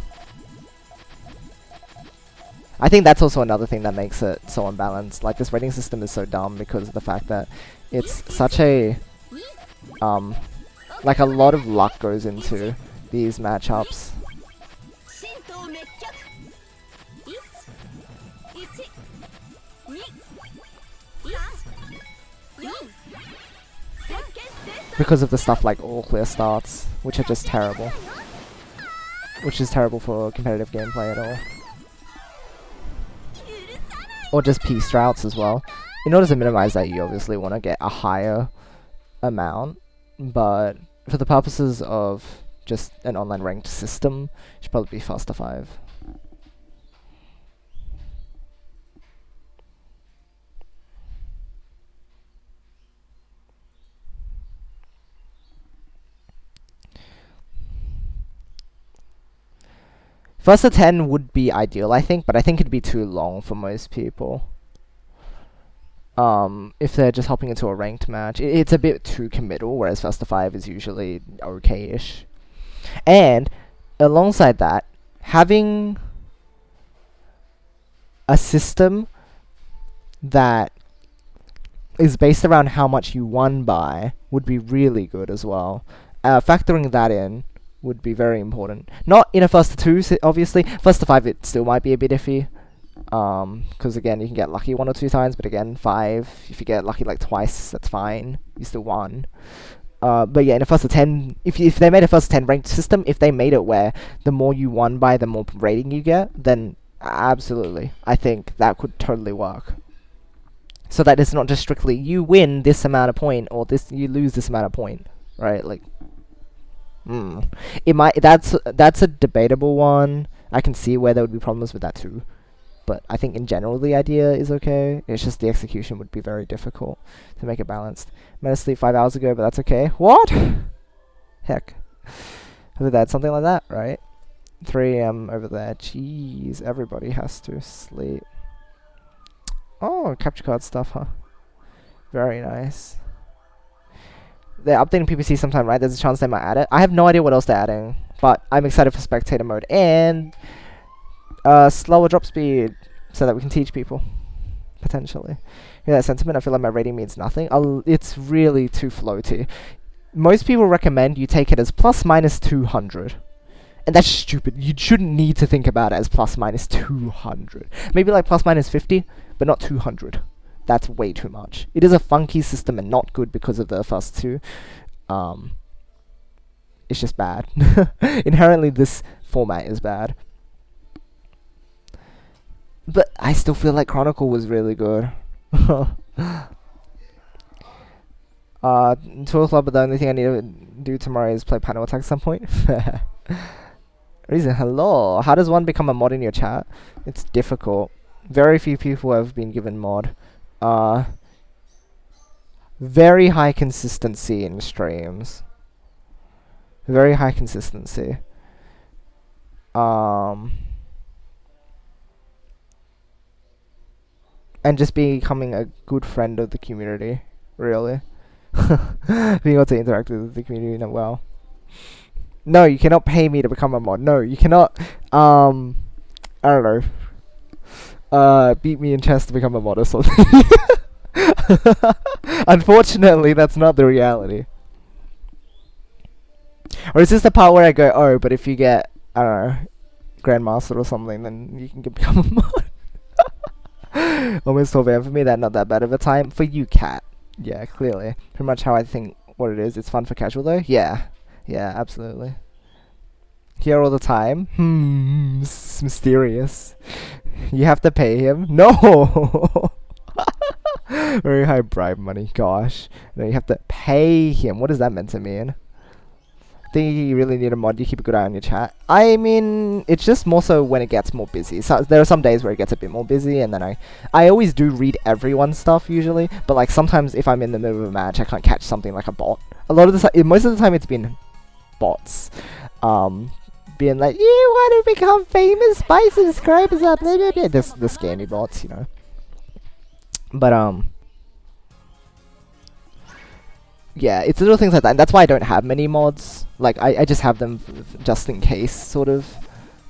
I think that's also another thing that makes it so unbalanced. Like this rating system is so dumb because of the fact that it's such a like a lot of luck goes into these matchups. Because of the stuff like all clear starts, which are just terrible. Which is terrible for competitive gameplay at all. Or just piece routes as well. In order to minimize that, you obviously want to get a higher amount, but for the purposes of just an online ranked system, it should probably be fast to 5. First to 10 would be ideal, I think, but I think it'd be too long for most people. If they're just hopping into a ranked match, it's a bit too committal, whereas first to 5 is usually okay-ish. And alongside that, having a system that is based around how much you won by would be really good as well. Factoring that in would be very important. Not in a first to 2, obviously. First to 5, it still might be a bit iffy. Because again, you can get lucky 1 or 2 times, but again, 5, if you get lucky like twice, that's fine. You still won. But yeah, in a first to 10, if they made a first to 10 ranked system, if they made it where the more you won by, the more rating you get, then absolutely, I think that could totally work. So that it's not just strictly you win this amount of point or this you lose this amount of point, right? Like It might. That's a debatable one. I can see where there would be problems with that too. But I think in general the idea is okay. It's just the execution would be very difficult to make it balanced. I'm gonna sleep 5 hours ago, but that's okay. What? Heck. Over there, something like that, right? 3 a.m. over there. Jeez, everybody has to sleep. Oh, capture card stuff, huh? Very nice. They're updating PPC sometime, right? There's a chance they might add it. I have no idea what else they're adding, but I'm excited for spectator mode and slower drop speed so that we can teach people, potentially. Hear that sentiment? I feel like my rating means nothing. It's really too floaty. Most people recommend you take it as plus minus 200. And that's stupid. You shouldn't need to think about it as plus minus 200. Maybe like plus minus 50, but not 200. That's way too much. It is a funky system and not good because of the first two. It's just bad. Inherently, this format is bad. But I still feel like Chronicle was really good. 12 o'clock, but the only thing I need to do tomorrow is play Panel Attack at some point. Reason, hello. How does one become a mod in your chat? It's difficult. Very few people have been given mod. Very high consistency in streams. Very high consistency. And just becoming a good friend of the community, really. Being able to interact with the community well. No, you cannot pay me to become a mod. No, you cannot, I don't know, beat me in chess to become a mod or something. Unfortunately, that's not the reality. Or is this the part where I go, oh, but if you get, I don't know, Grandmaster or something, then you can become a mod? Almost 12 a.m. for me, that's not that bad of a time. For you, Cat. Yeah, clearly. Pretty much how I think what it is. It's fun for casual, though? Yeah. Yeah, absolutely. Here all the time? It's mysterious. You have to pay him? No! Very high bribe money, gosh. No, you have to pay him. What is that meant to mean? I think you really need a mod. You keep a good eye on your chat. I mean, it's just more so when it gets more busy. So there are some days where it gets a bit more busy, and then I always do read everyone's stuff usually. But like sometimes if I'm in the middle of a match, I can't catch something like a bot. A lot of the time, most of the time, it's been bots, being like, you want to become famous by subscribers up, blah, blah, blah. The scammy bots, you know. But yeah, it's little things like that, and that's why I don't have many mods. Like, I just have them just in case, sort of.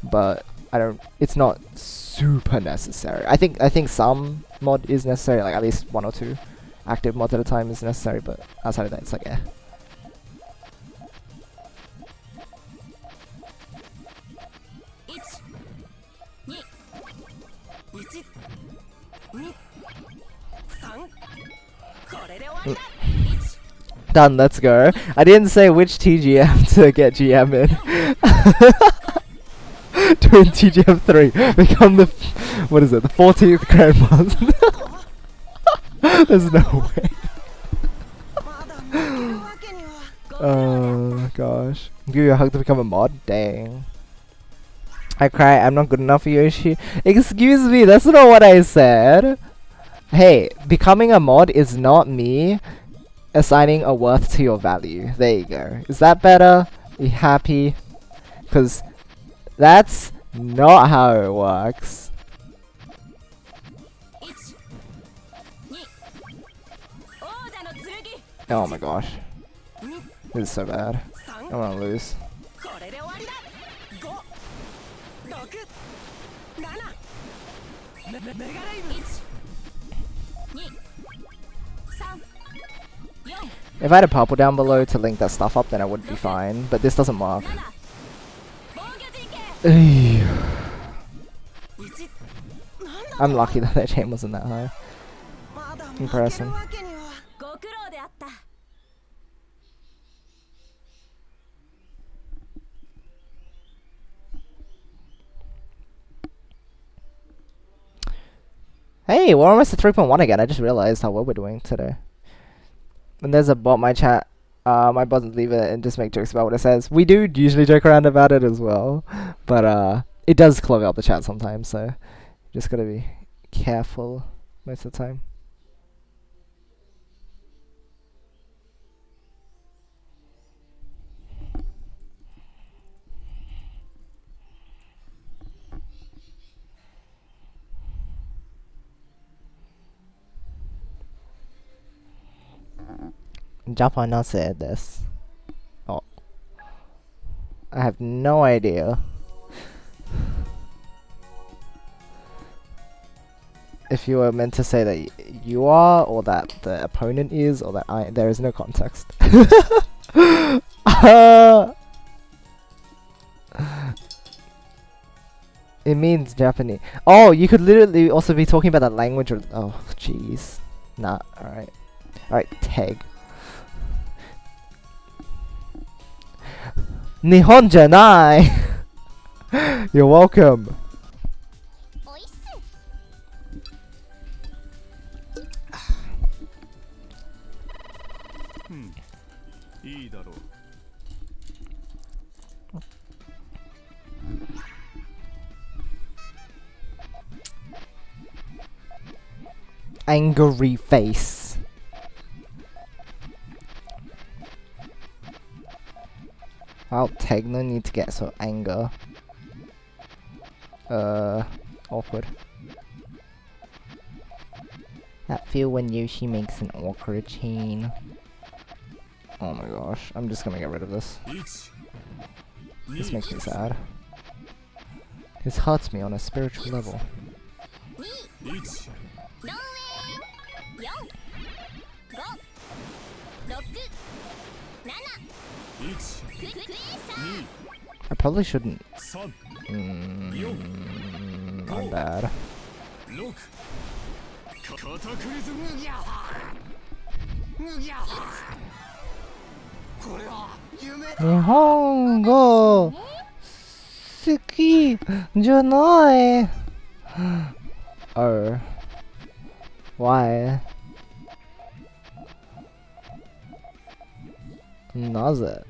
But I don't. It's not super necessary. I think some mod is necessary, like at least 1 or 2 active mods at a time is necessary. But outside of that, it's like, eh. Done, let's go. I didn't say which TGM to get GM in. Doing TGM 3. Become the, what is it, the 14th Grandmaster. There's no way. Oh gosh. Give you a hug to become a mod? Dang. I cry, I'm not good enough for Yoshi. Excuse me, that's not what I said. Hey, becoming a mod is not me assigning a worth to your value. There you go. Is that better? Are you happy? Because that's not how it works. Oh my gosh. This is so bad. I want to lose. If I had a purple down below to link that stuff up, then I would be fine. But this doesn't work. I'm lucky that chain wasn't that high. Impressive. Hey, we're almost at 3.1 again. I just realized how well we're doing today. And there's a bot my chat I wouldn't leave it and just make jokes about what it says. We do usually joke around about it as well, but it does clog up the chat sometimes, so just gotta be careful most of the time. Japan said this. Oh. I have no idea. If you were meant to say that you are, or that the opponent is, or that there is no context. It means Japanese. Oh, you could literally also be talking about that language or... Oh, jeez. Nah, alright. Alright, tag. Nihon janai! You're welcome. おいっす いいだろう。 Angry face. Well, Teg, no need to get so anger. Awkward. That feel when Yoshi makes an awkward chain. Oh my gosh, I'm just gonna get rid of this. This makes me sad. This hurts me on a spiritual level. 4 5 6 7 I probably shouldn't. 3 I'm bad. 6カタクリズム。むぎゃむぎゃこれは夢だ。日本語好きじゃない。Oh. Why? なぜ?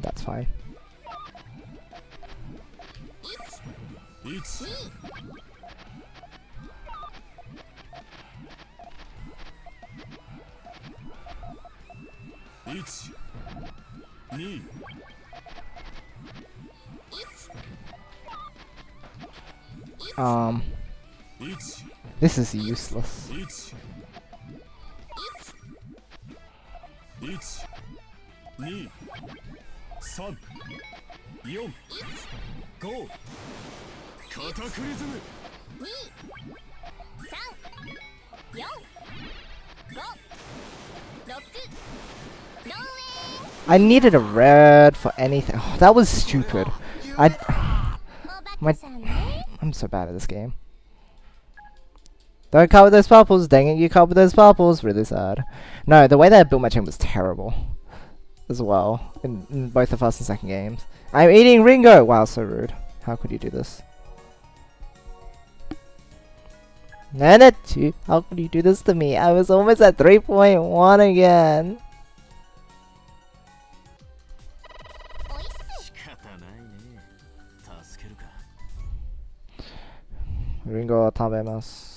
That's fine. 1 2 1 This is useless. 1 1 2 3 4 5カタクリズム。 2 3 4 5 6 ローウェイ I needed a red for anything. Oh, that was stupid. おば My- けさんね I'm so bad at this game. Don't cover those purples. Dang it, you covered those purples. Really sad. No, the way that I built my chain was terrible. As well. In both the first and second games. I'm eating Ringo! Wow, so rude. How could you do this? Nanachi, how could you do this to me? I was almost at 3.1 again. おいっす仕方ないね。助けるか。 Ringo を食べます.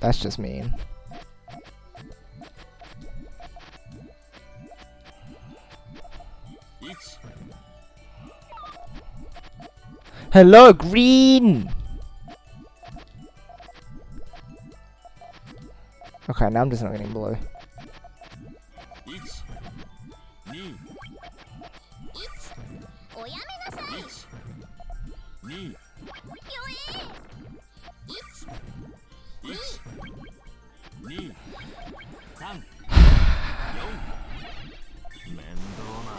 That's just mean. Hello, green! Okay, now I'm just not getting blue. 1 2 おやめなさい 2 よえ 1 2 3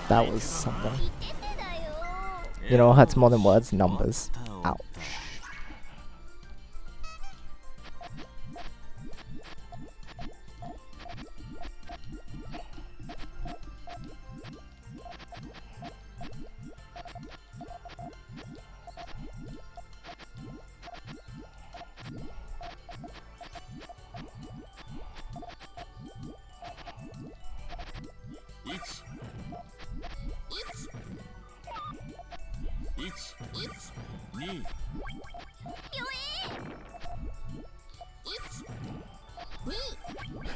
That was something. いててだよ You know what hurts more than words? Numbers. Ouch.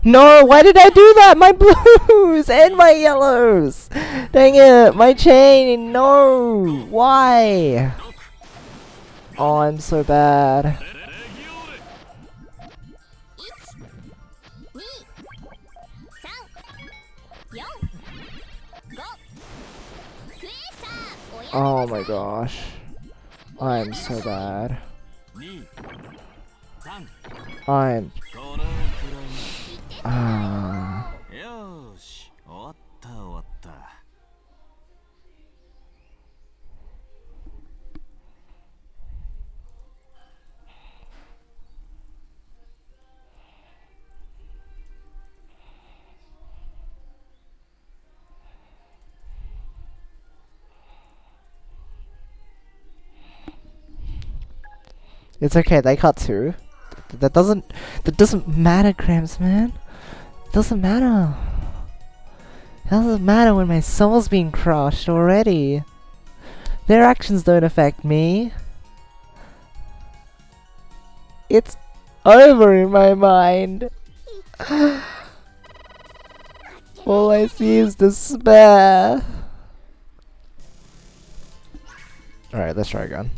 No, why did I do that? My blues and my yellows. Dang it, my chain. No, why? Oh, I'm so bad. 1、2、3、4、5。クエーサー、親 Oh my gosh. I'm so bad. 2、3、 I'm... このくらい。 Ah. よーし、終わった終わった。 It's okay, they cut too. That doesn't matter, Cramps, man. Doesn't matter. It doesn't matter when my soul's being crushed already. Their actions don't affect me. It's over in my mind. All I see is despair. Alright, let's try again.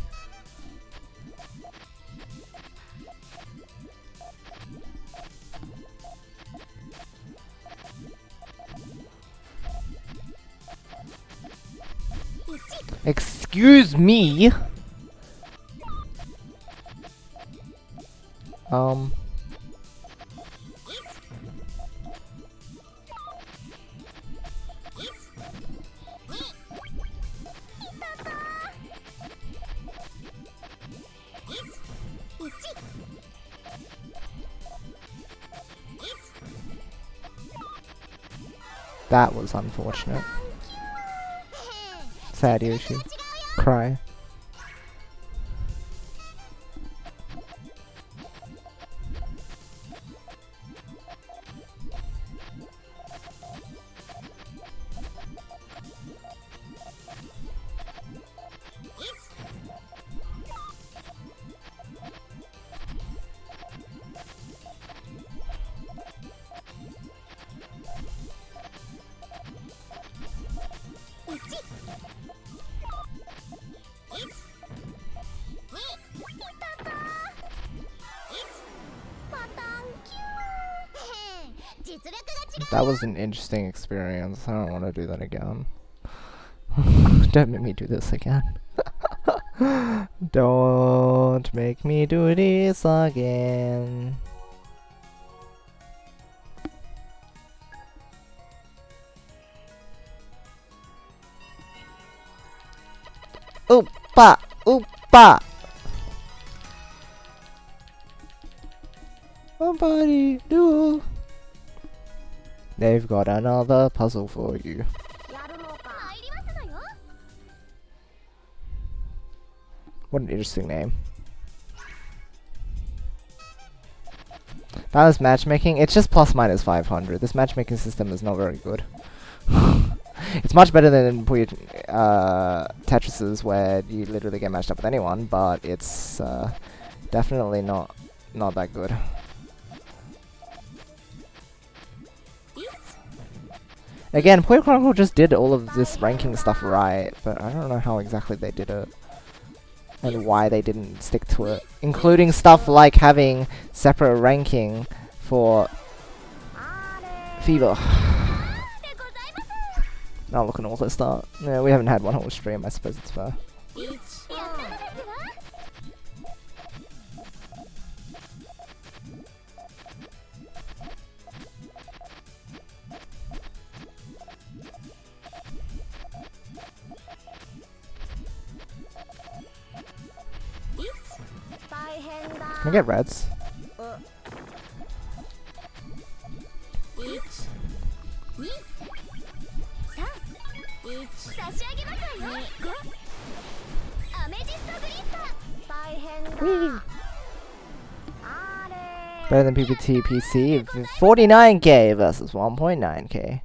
Excuse me. That was unfortunate. Sad Yoshi. Cry. That was an interesting experience. I don't want to do that again. Don't make me do this again. Don't make me do this again. Oopa! Oopa! Somebody do. They've got another puzzle for you. What an interesting name. Balance matchmaking, it's just plus minus 500. This matchmaking system is not very good. It's much better than Tetris's, where you literally get matched up with anyone, but it's definitely not that good. Again, Puyo Chronicle just did all of this ranking stuff right, but I don't know how exactly they did it. And why they didn't stick to it. Including stuff like having separate ranking for Fever. Not looking awful start. Yeah, we haven't had one whole stream, I suppose it's fair. Can I get reds? Better than PPT PC. 49k versus 1.9k.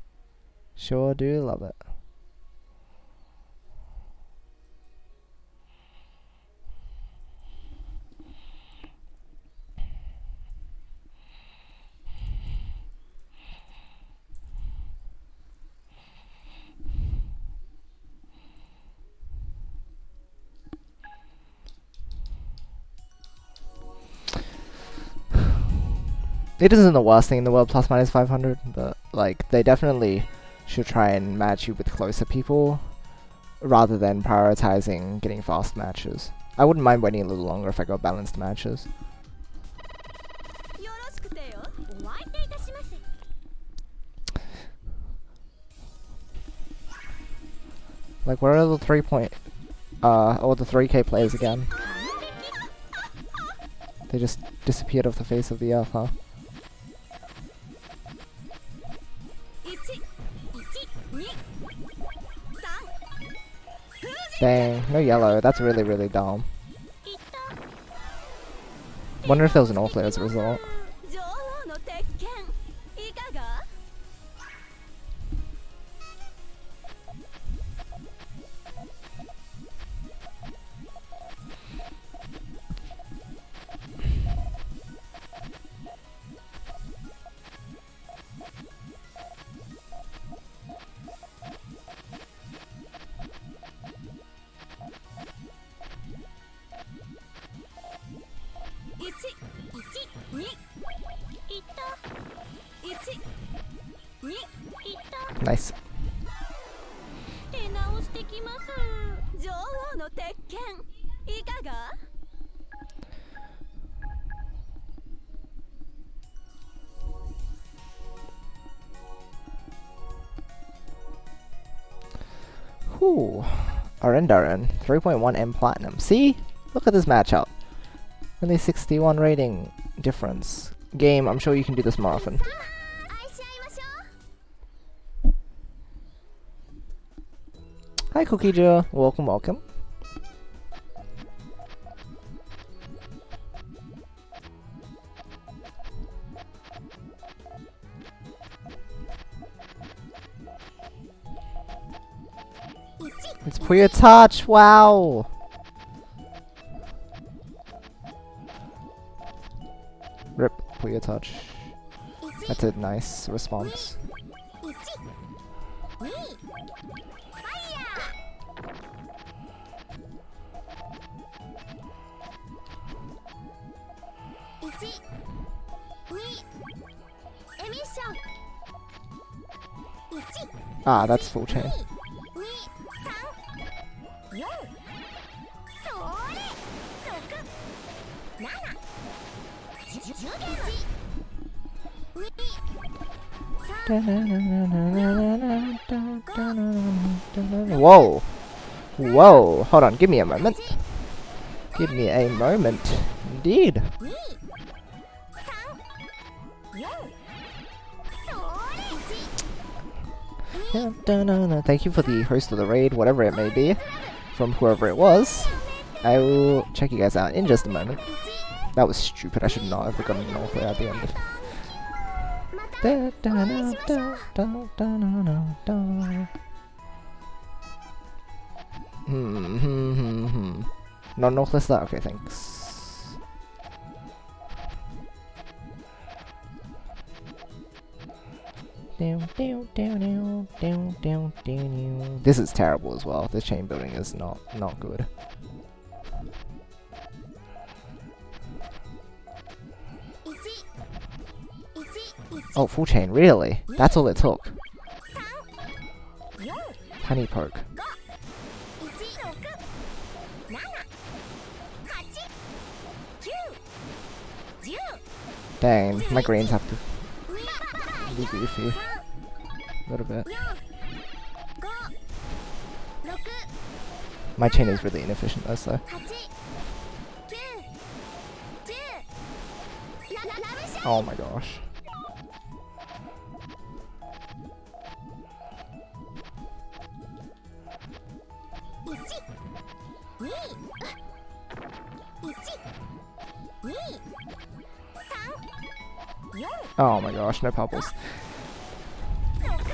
Sure do love it. It isn't the worst thing in the world, plus minus 500, but like they definitely should try and match you with closer people rather than prioritizing getting fast matches. I wouldn't mind waiting a little longer if I got balanced matches. よろしくてよ。お相手いたします。 Like, where are the 3 or the 3K players again? They just disappeared off the face of the earth, huh? 1、1、2、3。 Dang, no yellow. That's really, really dumb. Wonder if there was an all clear as a result. 女王の鉄拳いかが？ Nice. 手直してきます。女王の鉄拳いかが？ Whew. Arendaren, 3.1 M Platinum. See? Look at this matchup. Only 61 rating difference. Game, I'm sure you can do this more often. 愛し合いましょう。 Hi, Cookie Joe. Welcome, welcome. It's Puyo Touch. Wow. Rip Puyo Touch. That's a nice response. 1、2、ファイヤー。1、2、エミッション。1、 Ah, that's full chain. 2、3、4。それ。6、7、10。 Whoa. Whoa. Hold on. Give me a moment. Give me a moment. Indeed. 2、3、4。それ。 Thank you for the host of the raid, whatever it may be, from whoever it was. I will check you guys out in just a moment. That was stupid. I should not have gotten an all clear at the end. Not an all clear start? Okay, thanks. This is terrible as well. This chain building is not good. Oh, full chain, really? That's all it took. Honey poke. Dang, my greens have to be goofy. A little bit. My chain is really inefficient though, so. Oh my gosh. Oh my gosh, no purples.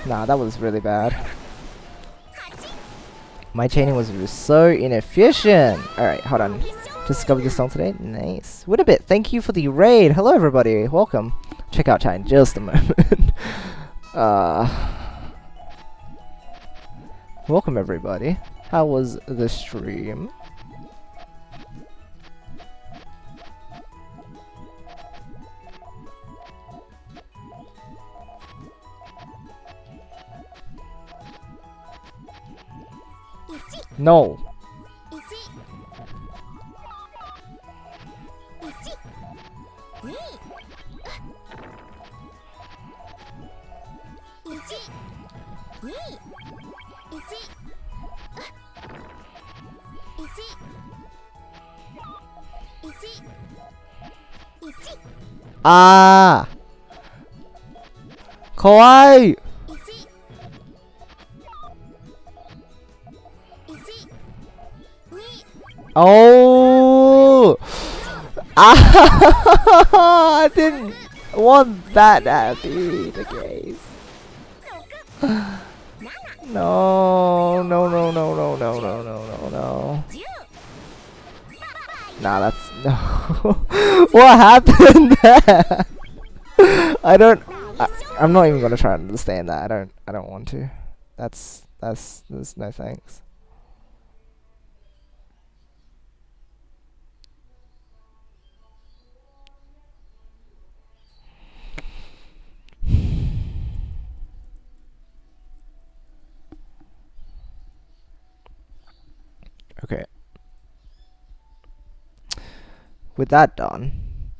Nah, that was really bad. My chaining was so inefficient. Alright, hold on. Just discovered this song today. Nice. Witabit, thank you for the raid. Hello everybody. Welcome. Check out chat in just a moment. Welcome everybody. How was the stream? No. 1 2 1 2 Ah. Kawaii. 2 Oh. Ah. I didn't want that to be the case. No, no, no, no, no, no, no, no, no, no. Nah, that's no. What happened there? I don't. I'm not even gonna try and understand that. I don't want to. That's no thanks. Okay. With that done,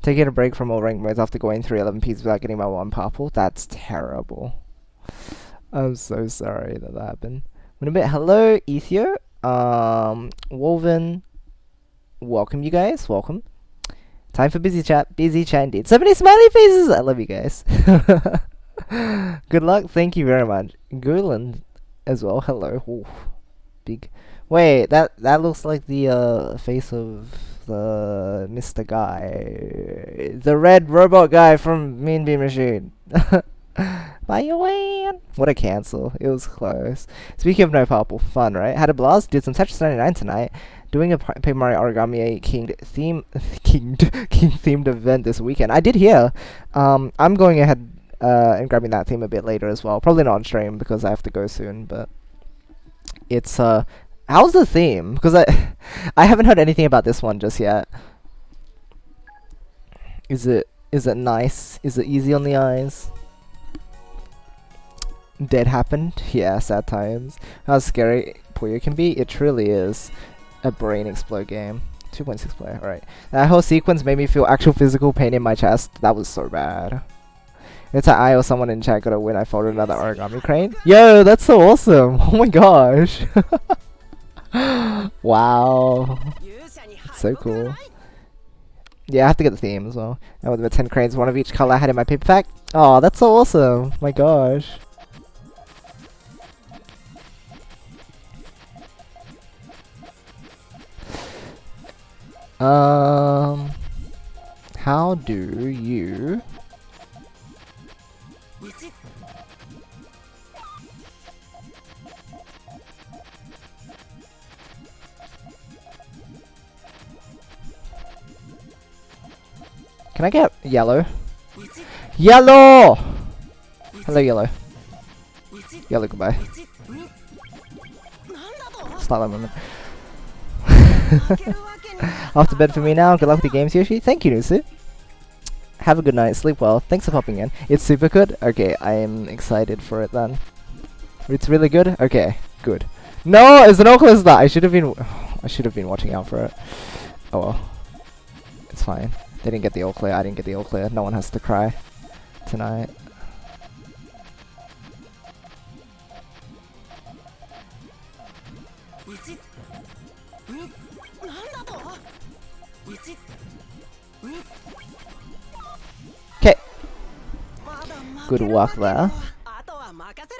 taking a break from all rank modes after going through 11 Ps without getting my 1 purple, that's terrible. I'm so sorry that happened. Wait a minute, hello, Ethio, Wolven, welcome you guys, welcome. Time for busy chat indeed. So many smiley faces, I love you guys. Good luck, thank you very much. Gulen as well, hello. Ooh, big. Wait, that looks like the face of the Mr. Guy, the red robot guy from Mean Bean Machine. By your way, what a cancel! It was close. Speaking of no purple, fun, right? Had a blast. Did some Tetris 99 tonight. Doing a Paper Mario Origami King themed event this weekend. I did hear. I'm going ahead and grabbing that theme a bit later as well. Probably not on stream because I have to go soon, but it's how's the theme? Because I haven't heard anything about this one just yet. Is it nice? Is it easy on the eyes? Dead happened? Yeah, sad times. How scary Puyo can be? It truly is a brain explode game. 2.6 player, alright. That whole sequence made me feel actual physical pain in my chest. That was so bad. It's I or someone in chat got a win. I folded another origami crane. Yo, that's so awesome! Oh my gosh! Wow. So cool. Yeah, I have to get the theme as well. And with the 10 cranes, one of each color I had in my paper pack. Oh, that's so awesome! My gosh. How do you... Can I get yellow? Yellow! Hello, yellow. Yellow, goodbye. Start that moment. Off to bed for me now. Good luck with the games, Yoshi. Thank you, Nusu. Have a good night. Sleep well. Thanks for popping in. It's super good? Okay, I am excited for it then. It's really good? Okay, good. No, it's an Oculus that I should have been watching out for it. Oh well. It's fine. They didn't get the all clear, I didn't get the all clear. No one has to cry tonight. Okay. Good work there.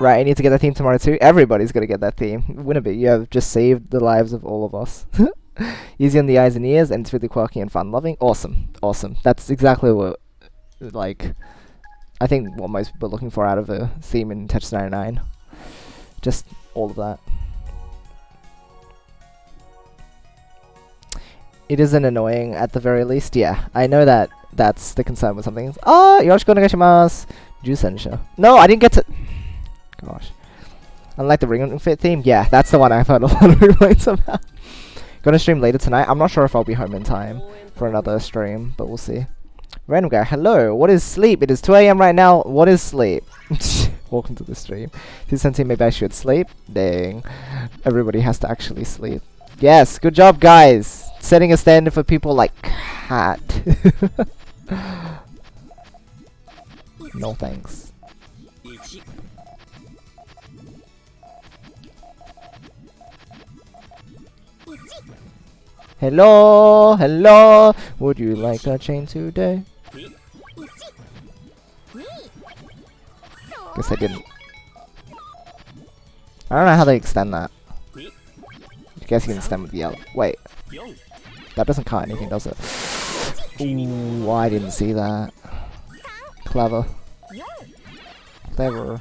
Right, I need to get that theme tomorrow too. Everybody's gonna get that theme. Winnabit, you have just saved the lives of all of us. Easy on the eyes and ears, and it's really quirky and fun loving. Awesome, awesome. That's exactly what, like, I think what most people are looking for out of a theme in Tetris 99. Just all of that. It isn't annoying at the very least. Yeah, I know that that's the concern with something. Oh, yoroshiku onegaishimasu. Jusensha. No, I didn't get to. Gosh. Unlike the Ring Fit theme, yeah, that's the one I've heard a lot of complaints about. Gonna stream later tonight. I'm not sure if I'll be home in time for another stream, but we'll see. Random guy, hello. What is sleep? It is 2 AM right now. What is sleep? Welcome to the stream. 217, maybe I should sleep? Dang. Everybody has to actually sleep. Yes, good job, guys! Setting a standard for people like Cat. No thanks. Hello, hello. Would you like a chain today? Guess I didn't. I don't know how they extend that. I guess you can extend with the yellow. Wait, that doesn't cut anything, does it? Ooh, I didn't see that. Clever. Clever.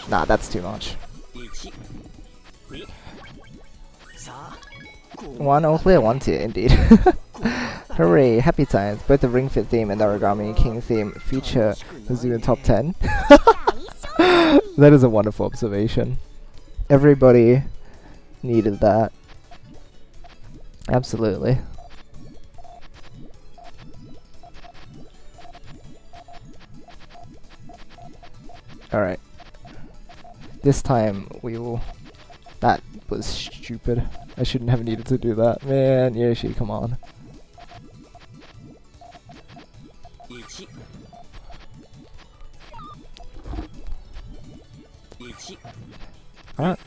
Nah, that's too much. One all clear, one tier, indeed. Hooray, happy times. Both the Ring Fit theme and the Origami King theme feature the zoo in top 10. That is a wonderful observation. Everybody needed that. Absolutely. Alright. This time we will... That was stupid. I shouldn't have needed to do that. Man, Yoshi, come on. Alright.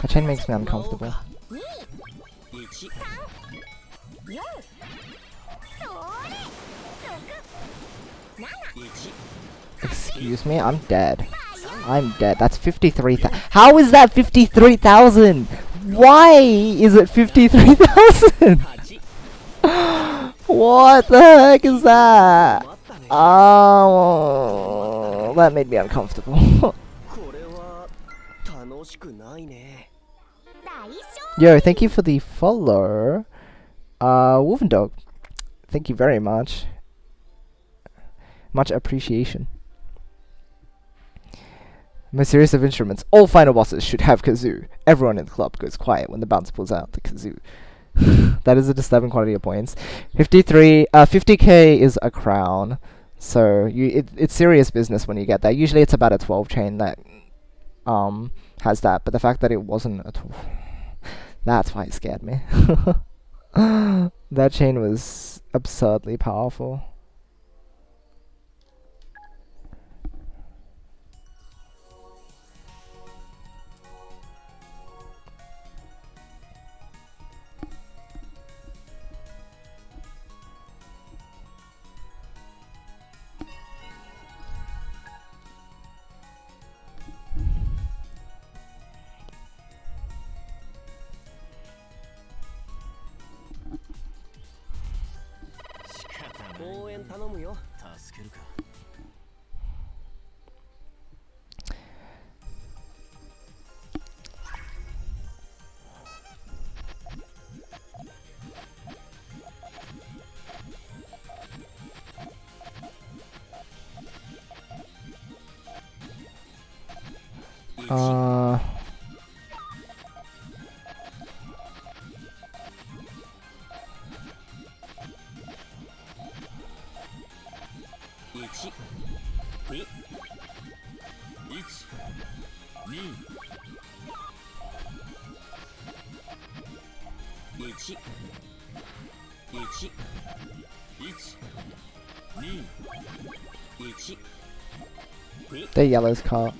That chain makes me uncomfortable. Excuse me, I'm dead. I'm dead. That's 53,000. How is that 53,000? Why is it 53,000? What the heck is that? Oh, that made me uncomfortable. Yo, thank you for the follow. Wolfendog. Thank you very much. Much appreciation. Most serious of instruments. All final bosses should have kazoo. Everyone in the club goes quiet when the bouncer pulls out the kazoo. That is a disturbing quantity of points. 50k is a crown. So it's serious business when you get that. Usually it's about a 12 chain that has that, but the fact that it wasn't a 12, that's why it scared me. That chain was absurdly powerful. The yellow's caught.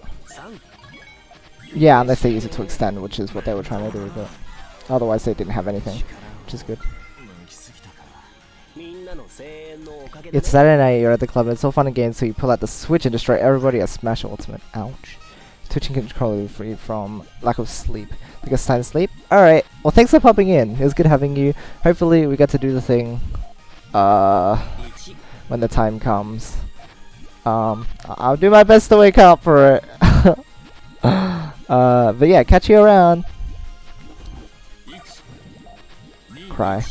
Yeah, unless they use it to extend, which is what they were trying to do, but otherwise they didn't have anything, which is good. It's Saturday night, you're at the club, and it's all fun and games, so you pull out the Switch and destroy everybody at Smash Ultimate. Ouch. Twitching controller free from lack of sleep. Because time to sleep? Alright, well thanks for popping in. It was good having you. Hopefully we get to do the thing when the time comes. I'll do my best to wake up for it. But yeah, catch you around. Cry.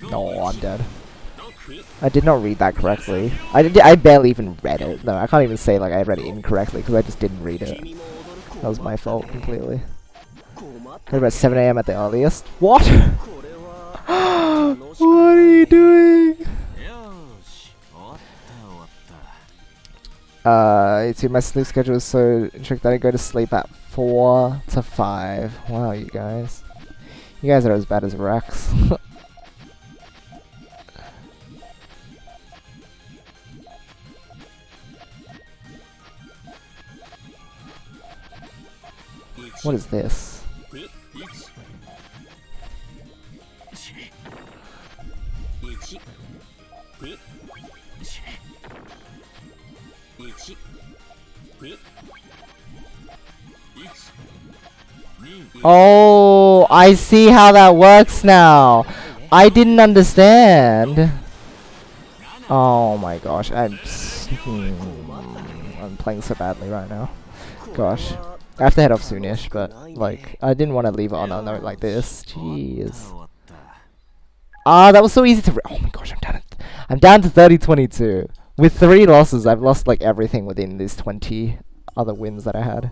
No, I'm dead. I did not read that correctly. I barely even read it. No, I can't even say like I read it incorrectly because I just didn't read it. That was my fault completely. Got about 7 AM at the earliest. What? What are you doing? See, my sleep schedule is so strict that I go to sleep at 4 to 5. Wow, you guys. You guys are as bad as Rex. What is this? Oh, I see how that works now. I didn't understand. Oh my gosh, I'm playing so badly right now. Gosh. I have to head off soonish, but like I didn't want to leave it on a note like this. Jeez. Ah, that was so easy to. Oh my gosh, I'm down to 30-22. With 3 losses, I've lost like everything within these 20 other wins that I had.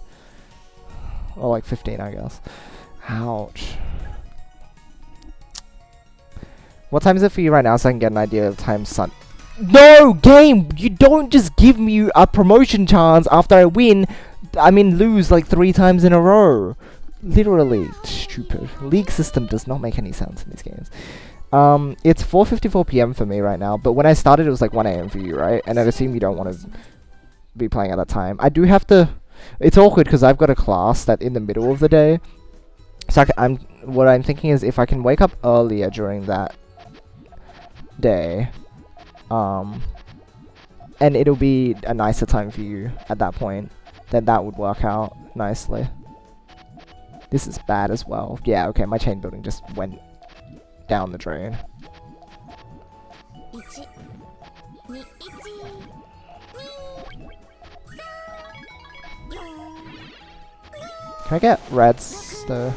Or like 15, I guess. Ouch. What time is it for you right now so I can get an idea of time, son? No, game! You don't just give me a promotion chance after I win. I mean, lose like 3 times in a row. Literally stupid. League system does not make any sense in these games. It's 4:54 PM for me right now, but when I started it was like 1 AM for you, right? And I'd assume you don't want to be playing at that time. I do have to. It's awkward because I've got a class that in the middle of the day. So what I'm thinking is if I can wake up earlier during that day, and it'll be a nicer time for you at that point, then that would work out nicely. This is bad as well. Yeah, okay, my chain building just went down the drain. Can I get reds though?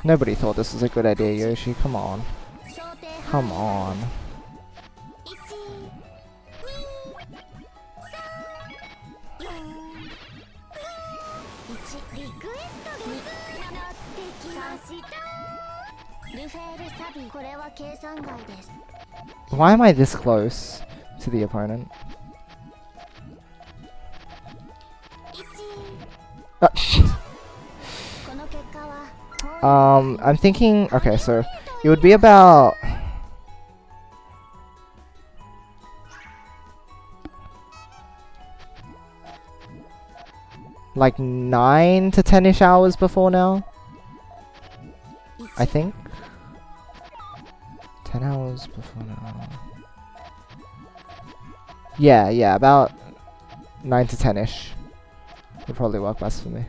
Nobody thought this was a good idea, Yoshi. Come on. Come on. Why am I this close to the opponent? I'm thinking, okay, so it would be about like 9 to 10-ish hours before now, I think. 10 hours before now. Yeah, about 9 to 10-ish would probably work best for me.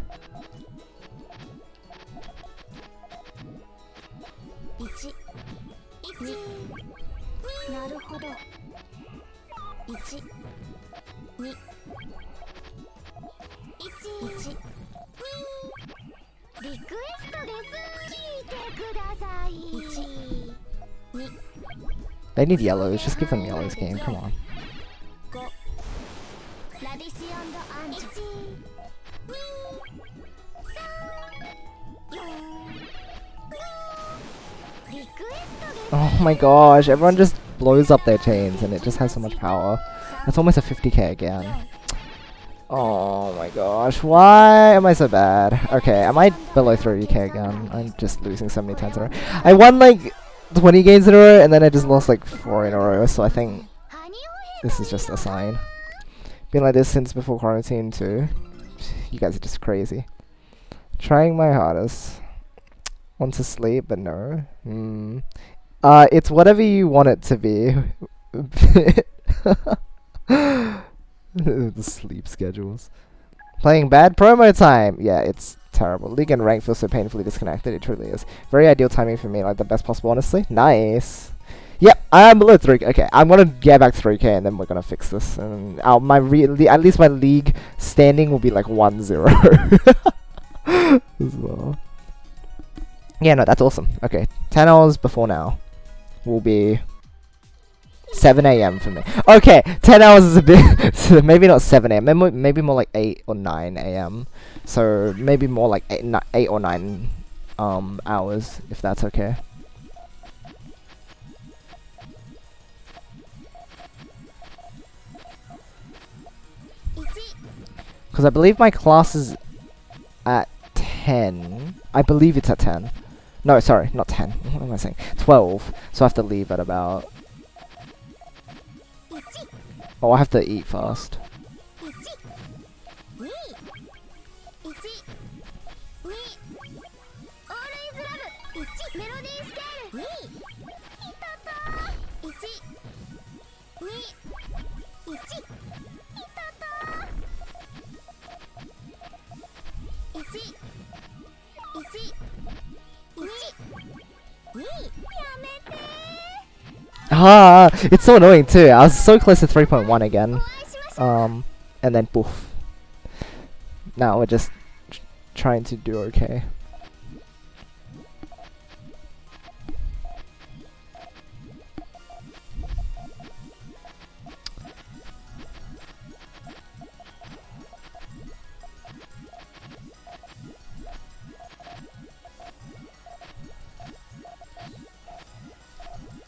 They need yellows, just give them yellows, game, come on. Oh my gosh, everyone just blows up their chains and it just has so much power. That's almost a 50k again. Oh my gosh, why am I so bad? Okay, am I below 30k again? I'm just losing so many times in a row. I won like 20 games in a row and then I just lost like 4 in a row, so I think this is just a sign. Been like this since before quarantine too. You guys are just crazy. Trying my hardest. Want to sleep, but no. It's whatever you want it to be. The sleep schedules. Playing bad promo time. Yeah, it's terrible. League and rank feel so painfully disconnected. It truly is. Very ideal timing for me, like the best possible, honestly. Nice. Yep, I'm below 3k. Okay, I'm gonna get back to 3k and then we're gonna fix this. And at least my league standing will be like 1-0 as well. Yeah, no, that's awesome. Okay, 10 hours before now will be 7 a.m. for me. Okay, 10 hours is a bit. So maybe not 7 a.m. Maybe more like 8 or 9 a.m. So maybe more like 8 or 9 hours, if that's okay. Because I believe my class is at 10. I believe it's at 10. No, sorry, not 10. What am I saying? 12. So I have to leave at about... Oh, I have to eat first. Ah, it's so annoying too. I was so close to 3.1 again. And then poof. Now we're just trying to do okay.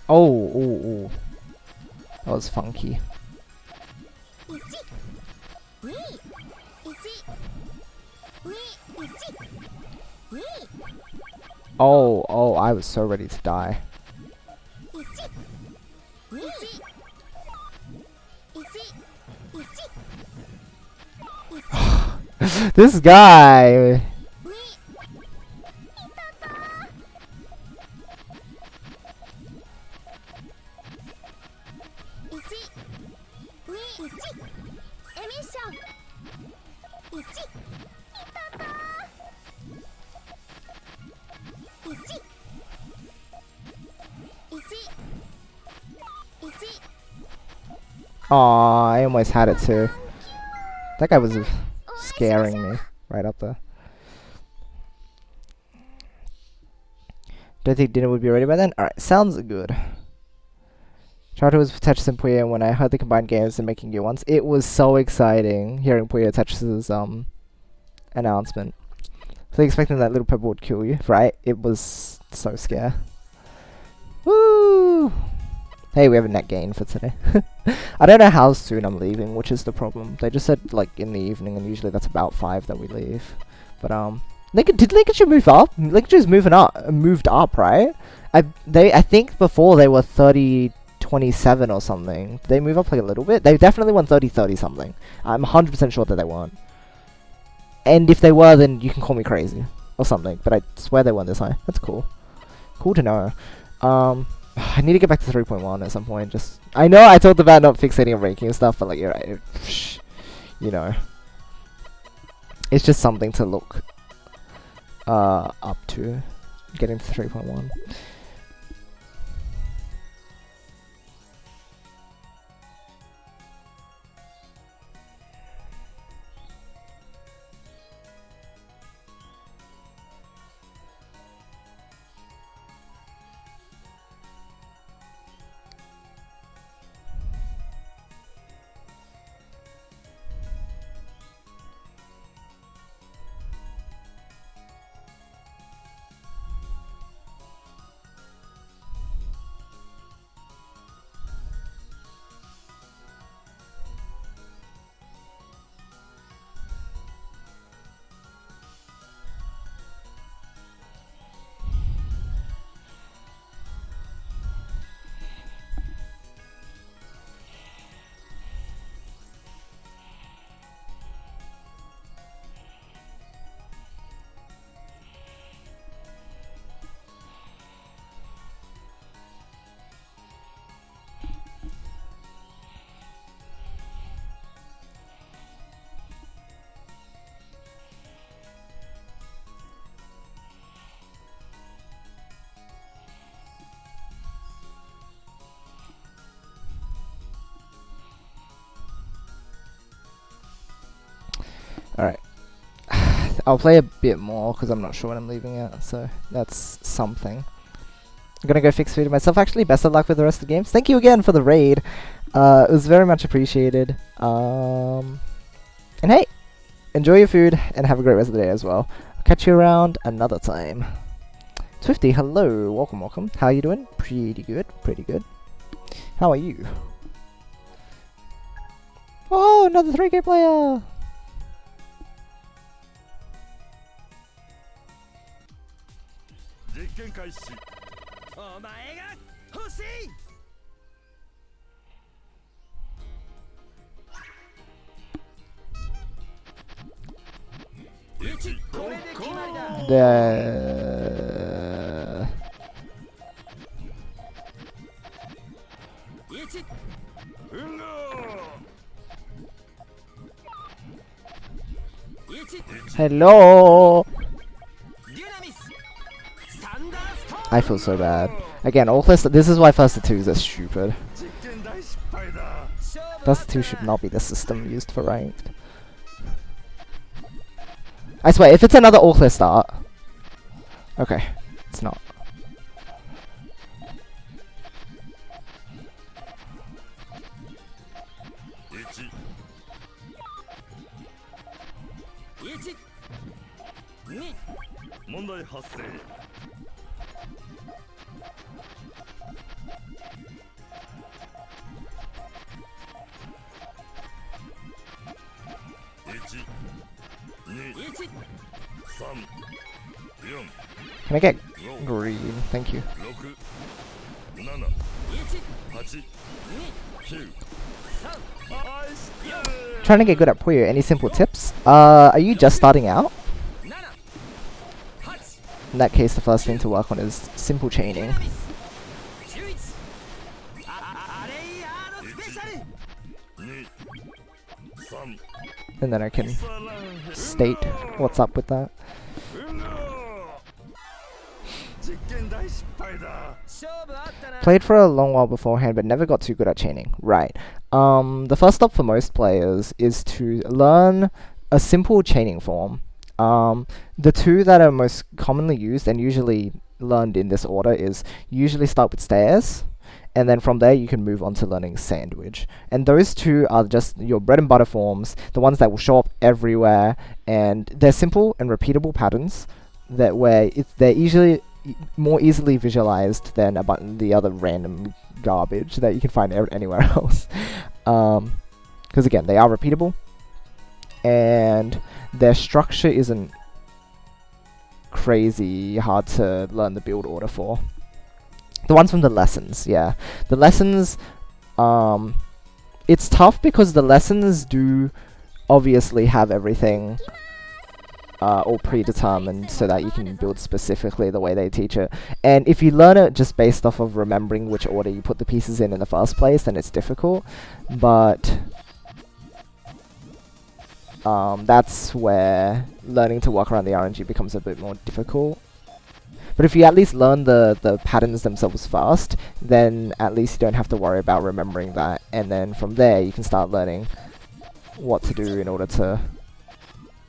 Oh, ooh, ooh. That was funky. Oh, oh, I was so ready to die. This guy! Aw, I almost had it too. That guy was scaring me right up there. Don't think dinner would be ready by then? Alright, sounds good. Childhood was Tetris and Puyo when I heard the combined games and making new ones. It was so exciting hearing Puyo Tetris's announcement. So expecting that little pebble would kill you, right? It was so scary. Woo! Hey, we have a net gain for today. I don't know how soon I'm leaving, which is the problem. They just said like in the evening, and usually that's about 5 that we leave. But did Lincolnshire move up? Lincolnshire's moved up, right? I think before they were 30-27 or something. Did they move up like a little bit? They definitely won 30-30 something. I'm 100% sure that they weren't. And if they were, then you can call me crazy or something. But I swear they weren't this high. That's cool. Cool to know. I need to get back to 3.1 at some point. Just I know I talked about not fixating on ranking and stuff, but like you're right, you know, it's just something to look up to, getting to 3.1. Alright. I'll play a bit more because I'm not sure when I'm leaving it, so that's something. I'm gonna go fix food myself actually. Best of luck with the rest of the games. Thank you again for the raid. It was very much appreciated. And hey, enjoy your food and have a great rest of the day as well. I'll catch you around another time. Swifty, hello, welcome, welcome. How are you doing? Pretty good, pretty good. How are you? Oh, another 3K player! The hello. I feel so bad. Again, all this is why first to twos are stupid. First to two should not be the system used for ranked. I swear, if it's another all clear start. Okay, it's not. Can I get green? Thank you. Trying to get good at Puyo. Any simple tips? Are you just starting out? In that case, the first thing to work on is simple chaining. And then I can state what's up with that. Played for a long while beforehand, but never got too good at chaining. Right. The first step for most players is to learn a simple chaining form. The two that are most commonly used and usually learned in this order is usually start with stairs, and then from there you can move on to learning sandwich. And those two are just your bread and butter forms, the ones that will show up everywhere, and they're simple and repeatable patterns that they're usually more easily visualized than the other random garbage that you can find anywhere else. Because again, they are repeatable, and their structure isn't crazy hard to learn the build order for. The ones from the lessons, yeah. The lessons, it's tough because the lessons do obviously have everything all predetermined so that you can build specifically the way they teach it. And if you learn it just based off of remembering which order you put the pieces in the first place, then it's difficult. But that's where learning to work around the RNG becomes a bit more difficult. But if you at least learn the patterns themselves first, then at least you don't have to worry about remembering that. And then from there, you can start learning what to do in order to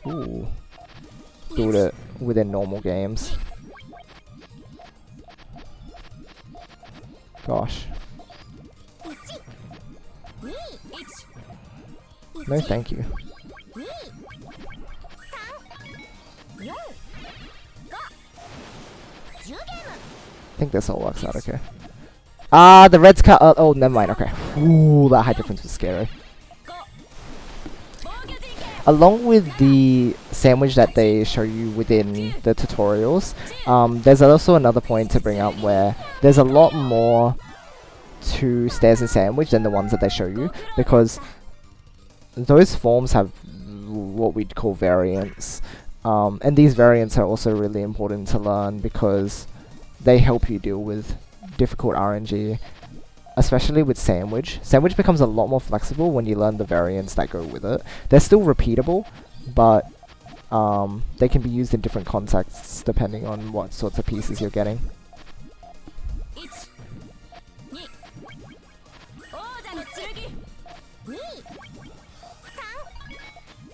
build it within normal games. Gosh. No, thank you. I think this all works out okay. The red's cut. Oh, never mind. Okay. Ooh, that high difference was scary. Along with the sandwich that they show you within the tutorials, there's also another point to bring up where there's a lot more to stairs and sandwich than the ones that they show you, because those forms have what we'd call variants. And these variants are also really important to learn because they help you deal with difficult RNG, especially with sandwich. Sandwich becomes a lot more flexible when you learn the variants that go with it. They're still repeatable, but they can be used in different contexts depending on what sorts of pieces you're getting.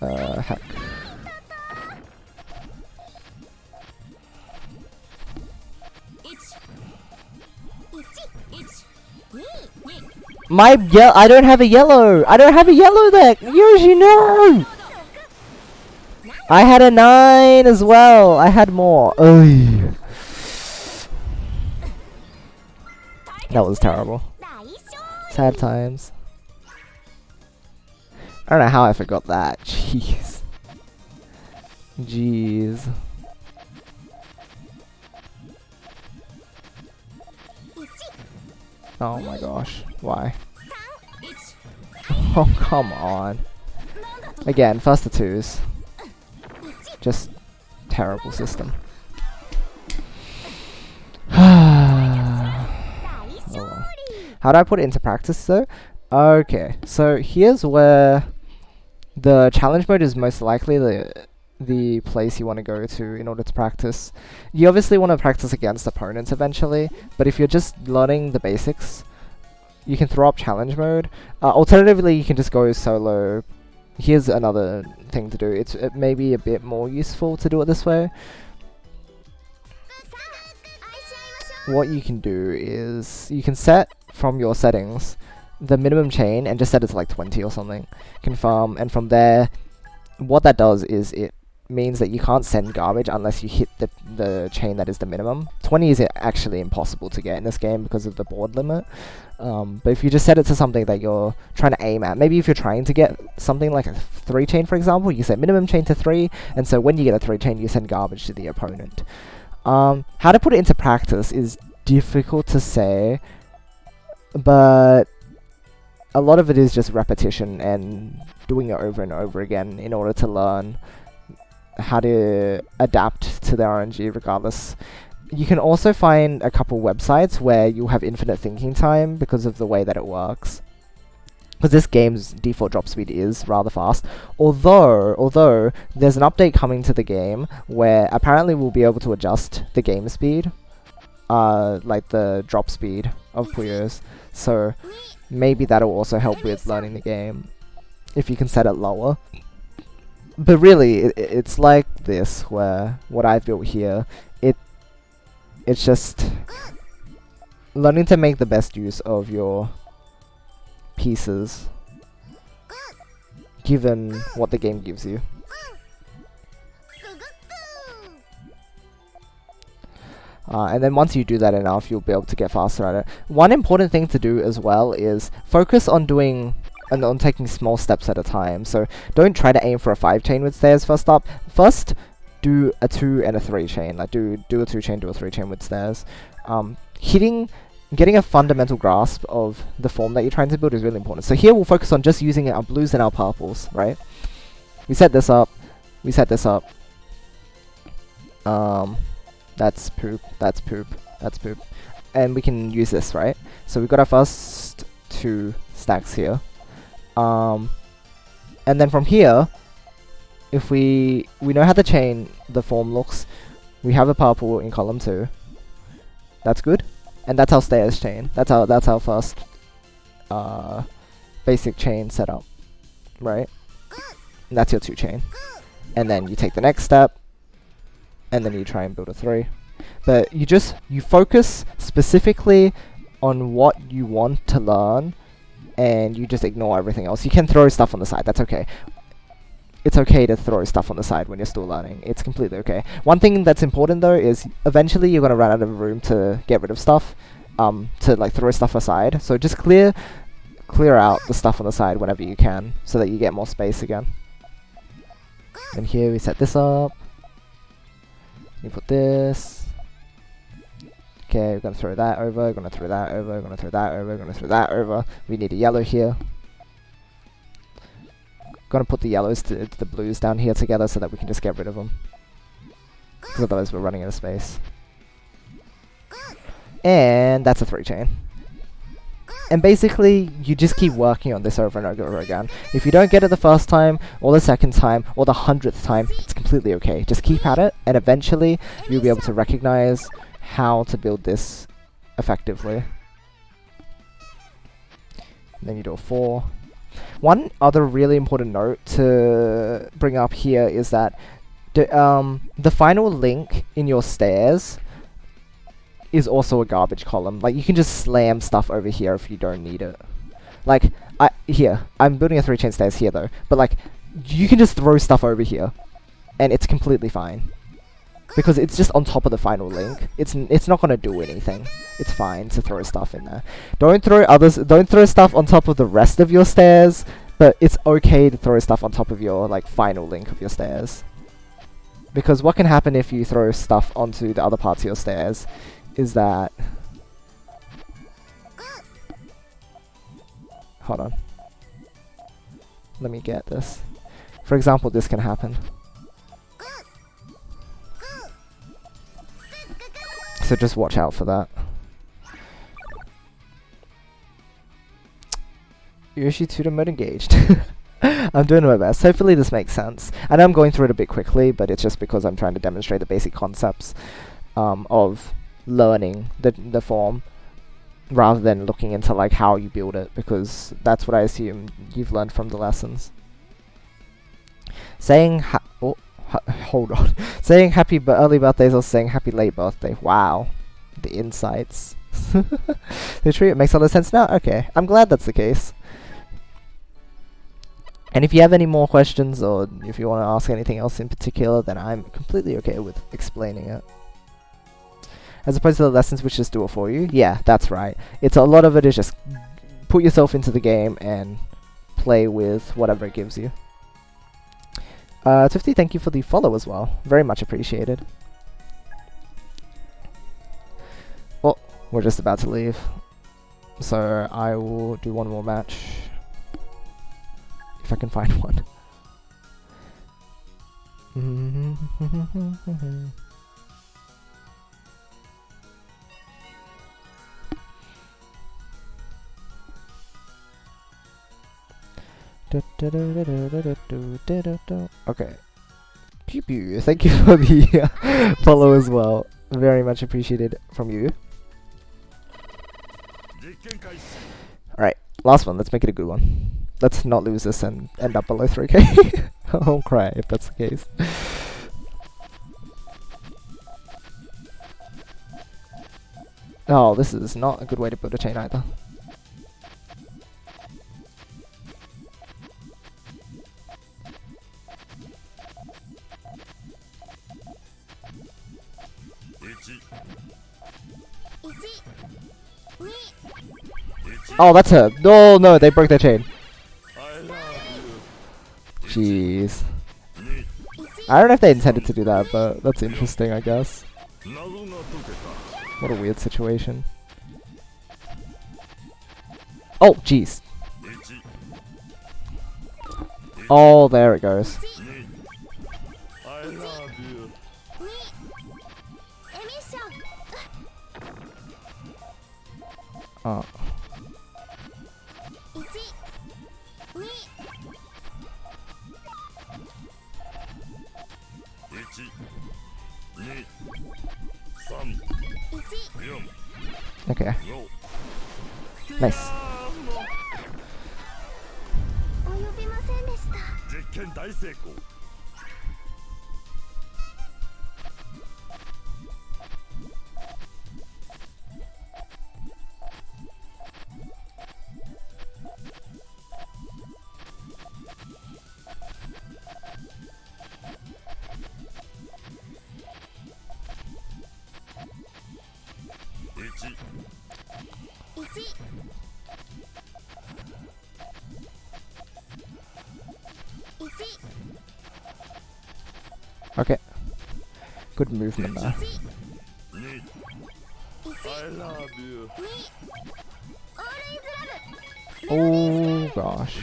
Heck. I don't have a yellow! I don't have a yellow deck! Yoshi, no! I had a 9 as well! I had more. Ugh. That was terrible. Sad times. I don't know how I forgot that. Jeez. Jeez. Oh my gosh. Why? Oh, come on. Again, first to 2s. Just terrible system. Oh well. How do I put it into practice though? Okay, so here's where the challenge mode is most likely the place you want to go to in order to practice. You obviously want to practice against opponents eventually, but if you're just learning the basics, you can throw up challenge mode. Alternatively, you can just go solo. Here's another thing to do. It may be a bit more useful to do it this way. What you can do is you can set from your settings the minimum chain and just set it to like 20 or something. Confirm, and from there, what that does is it means that you can't send garbage unless you hit the chain that is the minimum. 20 is actually impossible to get in this game because of the board limit. But if you just set it to something that you're trying to aim at, maybe if you're trying to get something like a 3 chain, for example, you set minimum chain to 3, and so when you get a 3 chain, you send garbage to the opponent. How to put it into practice is difficult to say, but a lot of it is just repetition and doing it over and over again in order to learn how to adapt to the RNG regardless. You can also find a couple websites where you'll have infinite thinking time because of the way that it works. Because this game's default drop speed is rather fast. Although there's an update coming to the game where apparently we'll be able to adjust the game speed, like the drop speed of Puyos. So maybe that'll also help with learning the game if you can set it lower. But really, it's like this, where what I've built here, it's just learning to make the best use of your pieces, given what the game gives you. And then once you do that enough, you'll be able to get faster at it. One important thing to do as well is focus on taking small steps at a time. So don't try to aim for a 5 chain with stairs first up. First, do a 2 and a 3 chain. Like do a 2 chain, do a 3 chain with stairs. Getting a fundamental grasp of the form that you're trying to build is really important. So here we'll focus on just using our blues and our purples, right? We set this up. We set this up. That's poop. That's poop. That's poop. And we can use this, right? So we've got our first 2 stacks here. And then from here, if we know how the form looks, we have a purple in column 2. That's good. And that's our stairs chain. That's our first basic chain setup, right? And that's your 2 chain. And then you take the next step, and then you try and build a 3. But you focus specifically on what you want to learn, and you just ignore everything else. You can throw stuff on the side, that's okay. It's okay to throw stuff on the side when you're still learning. It's completely okay. One thing that's important though is eventually you're gonna run out of room to get rid of stuff, to like throw stuff aside. So just clear out the stuff on the side whenever you can, so that you get more space again. And here we set this up. You put this. Okay, we're gonna throw that over, we're gonna throw that over, we're gonna throw that over, we're gonna throw that over. We need a yellow here. Gonna put the yellows to the blues down here together so that we can just get rid of them. Because otherwise we're running out of space. And that's a 3 chain. And basically, you just keep working on this over and over again. If you don't get it the first time, or the second time, or the 100th time, it's completely okay. Just keep at it, and eventually, you'll be able to recognize how to build this effectively. And then you do a 4. One other really important note to bring up here is that the final link in your stairs is also a garbage column. Like, you can just slam stuff over here if you don't need it. Like, I'm building a 3-chain stairs here though, but like, you can just throw stuff over here, and it's completely fine. Because it's just on top of the final link. It's not gonna do anything. It's fine to throw stuff in there. Don't throw stuff on top of the rest of your stairs, but it's okay to throw stuff on top of your like final link of your stairs. Because what can happen if you throw stuff onto the other parts of your stairs is that... Hold on. Let me get this. For example, this can happen. So just watch out for that. Yoshi tutor mode engaged. I'm doing my best. Hopefully this makes sense. I know I'm going through it a bit quickly, but it's just because I'm trying to demonstrate the basic concepts of learning the form, rather than looking into like how you build it, because that's what I assume you've learned from the lessons. Saying hold on. Saying happy early birthdays or saying happy late birthday. Wow. The insights. Literally, it makes a lot of sense now? Okay. I'm glad that's the case. And if you have any more questions, or if you want to ask anything else in particular, then I'm completely okay with explaining it. As opposed to the lessons which just do it for you. Yeah, that's right. It's a lot of it is just put yourself into the game and play with whatever it gives you. Tifty, thank you for the follow as well. Very much appreciated. Well, we're just about to leave. So I will do one more match. If I can find one. Okay. Pew pew. Thank you for the follow as well. Very much appreciated from you. Alright, last one. Let's make it a good one. Let's not lose this and end up below 3k. I'll cry if that's the case. Oh, this is not a good way to build a chain either. Oh, that's her. No, no, they broke their chain. Jeez. I don't know if they intended to do that, but that's interesting, I guess. What a weird situation. Oh, jeez. Oh, there it goes. Oh. Okay. Nice. Okay. Good movement there. Oh gosh.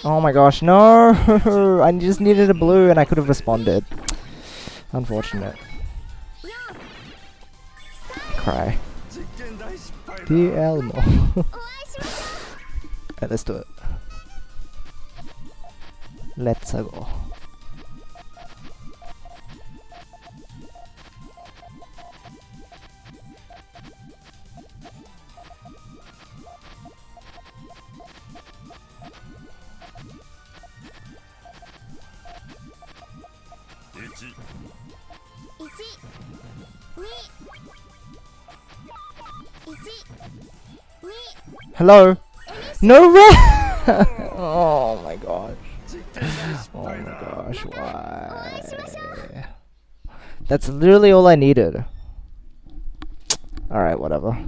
Oh my gosh, no! I just needed a blue and I could have responded. Unfortunate. Cry. The Elmo. Alright, let's do it. Let's go. Hello? No red! Oh my gosh. Oh my gosh, why? That's literally all I needed. Alright, whatever.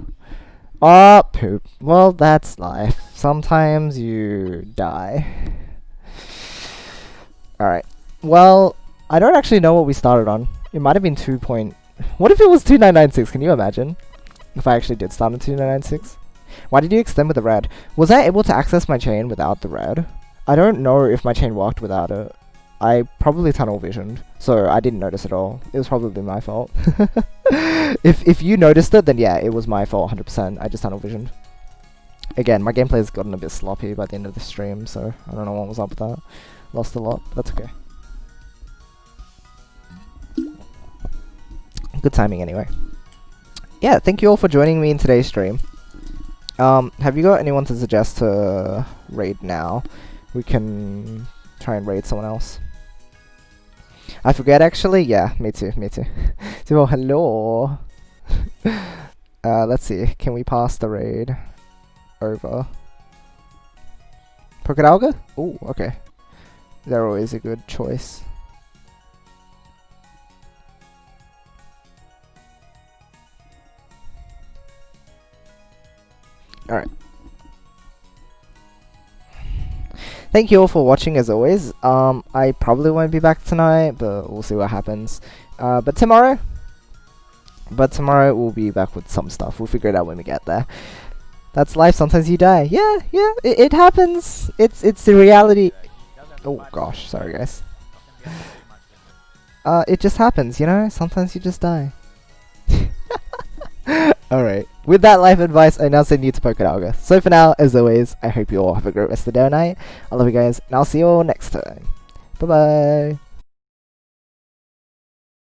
Oh, poop. Well, that's life. Sometimes you die. Alright. Well, I don't actually know what we started on. It might have been 2 point... What if it was 2996? Can you imagine? If I actually did start on 2996? Why did you extend with the red? Was I able to access my chain without the red? I don't know if my chain worked without it. I probably tunnel visioned, so I didn't notice at all. It was probably my fault. If you noticed it, then yeah, it was my fault 100%. I just tunnel visioned. Again, my gameplay has gotten a bit sloppy by the end of the stream, so I don't know what was up with that. Lost a lot, but that's okay. Good timing anyway. Yeah, thank you all for joining me in today's stream. Have you got anyone to suggest to raid now? We can try and raid someone else. I forget actually. Yeah, me too. So hello. Let's see. Can we pass the raid over? Crocodalga? Oh, okay. They're always a good choice. Alright. Thank you all for watching as always. I probably won't be back tonight, but we'll see what happens. But tomorrow we'll be back with some stuff. We'll figure it out when we get there. That's life. Sometimes you die. Yeah, it happens. It's the reality. Oh gosh, sorry guys. It just happens, you know? Sometimes you just die. Alright, with that life advice, I now send you to Crocodalga. So for now, as always, I hope you all have a great rest of the day or night. I love you guys, and I'll see you all next time. Bye bye.